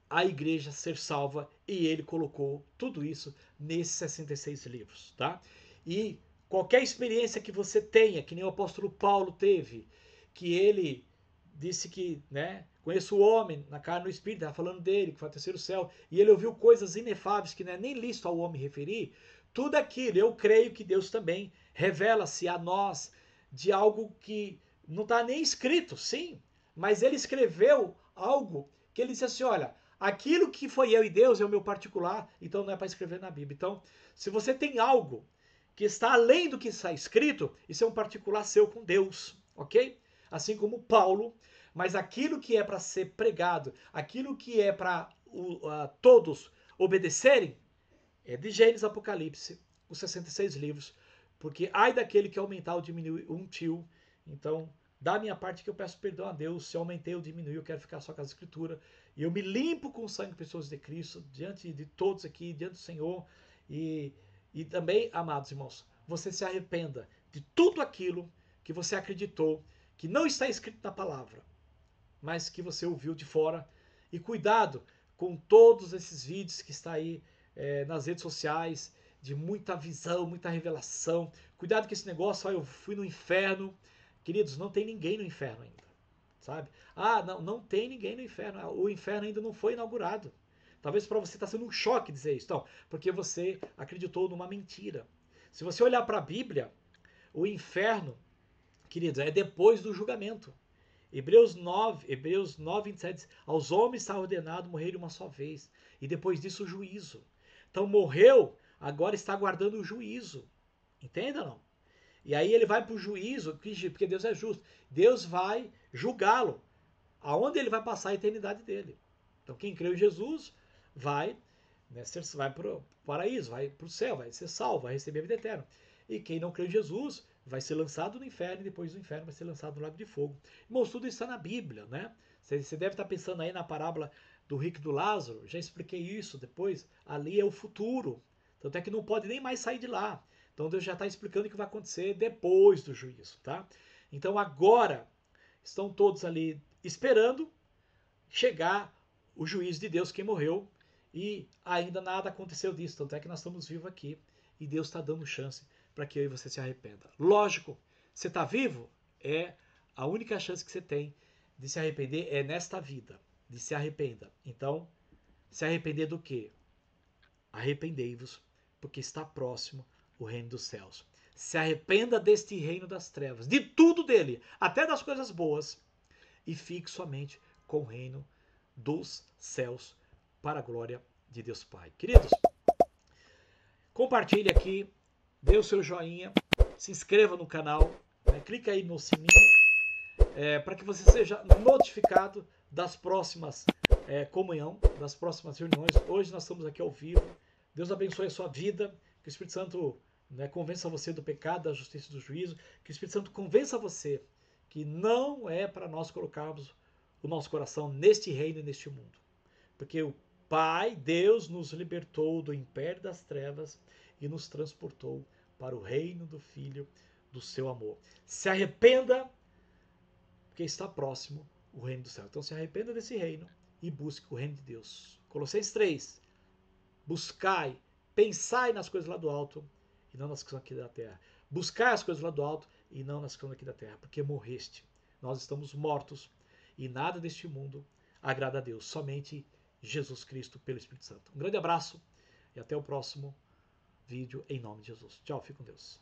a igreja ser salva e ele colocou tudo isso nesses 66 livros, tá? E qualquer experiência que você tenha, que nem o apóstolo Paulo teve, que ele disse que, né, conheço o homem na carne e no espírito, estava falando dele, que foi ao terceiro céu, e ele ouviu coisas inefáveis que não é nem lícito ao homem referir, tudo aquilo, eu creio que Deus também revela-se a nós de algo que não está nem escrito, sim, mas ele escreveu algo que ele disse assim, olha, aquilo que foi eu e Deus é o meu particular, então não é para escrever na Bíblia. Então, se você tem algo que está além do que está escrito, isso é um particular seu com Deus, ok? Assim como Paulo, mas aquilo que é para ser pregado, aquilo que é para todos obedecerem, é de Gênesis Apocalipse, os 66 livros, porque ai daquele que aumentar ou diminuir um tio. Então, da minha parte que eu peço perdão a Deus, se eu aumentei ou diminuí, eu quero ficar só com a Escritura. E eu me limpo com o sangue precioso de Cristo, diante de todos aqui, diante do Senhor. E também, amados irmãos, você se arrependa de tudo aquilo que você acreditou, que não está escrito na palavra, mas que você ouviu de fora. E cuidado com todos esses vídeos que está aí nas redes sociais, de muita visão, muita revelação. Cuidado com esse negócio, eu fui no inferno. Queridos, não tem ninguém no inferno ainda, sabe? Ah, não tem ninguém no inferno. O inferno ainda não foi inaugurado. Talvez para você está sendo um choque dizer isso, não, porque você acreditou numa mentira. Se você olhar para a Bíblia, o inferno, queridos, é depois do julgamento. Hebreus 9, 27 diz, aos homens está ordenado morrer uma só vez, e depois disso o juízo. Então morreu, agora está aguardando o juízo. Entenda não? E aí ele vai para o juízo, porque Deus é justo. Deus vai julgá-lo, aonde ele vai passar a eternidade dele. Então quem creu em Jesus vai, né, vai para o paraíso, vai para o céu, vai ser salvo, vai receber a vida eterna. E quem não creu em Jesus vai ser lançado no inferno e depois do inferno vai ser lançado no lago de fogo. Irmãos, tudo isso está na Bíblia, né? Você deve estar pensando aí na parábola do rico e do Lázaro, já expliquei isso depois. Ali é o futuro. Tanto é que não pode nem mais sair de lá. Então Deus já está explicando o que vai acontecer depois do juízo, tá? Então agora estão todos ali esperando chegar o juízo de Deus que morreu e ainda nada aconteceu disso. Tanto é que nós estamos vivos aqui e Deus está dando chance para que eu e você se arrependa. Lógico, você está vivo? É a única chance que você tem de se arrepender é nesta vida, de se arrependa. Então, se arrepender do quê? Arrependei-vos, porque está próximo o reino dos céus. Se arrependa deste reino das trevas, de tudo dele, até das coisas boas, e fique somente com o reino dos céus, para a glória de Deus Pai. Queridos, compartilhe aqui, dê o seu joinha, se inscreva no canal, clica aí no sininho, para que você seja notificado das próximas comunhão, das próximas reuniões. Hoje nós estamos aqui ao vivo. Deus abençoe a sua vida, que o Espírito Santo convença você do pecado, da justiça e do juízo, que o Espírito Santo convença você que não é para nós colocarmos o nosso coração neste reino e neste mundo. Porque o Pai, Deus, nos libertou do império das trevas e nos transportou para o reino do Filho do seu amor. Se arrependa, porque está próximo o reino do céu. Então se arrependa desse reino e busque o reino de Deus. Colossenses 3. Buscai, pensai nas coisas lá do alto e não nas coisas aqui da terra. Buscai as coisas lá do alto e não nas coisas aqui da terra, porque morreste. Nós estamos mortos e nada deste mundo agrada a Deus, somente Jesus Cristo pelo Espírito Santo. Um grande abraço e até o próximo vídeo em nome de Jesus. Tchau, fique com Deus.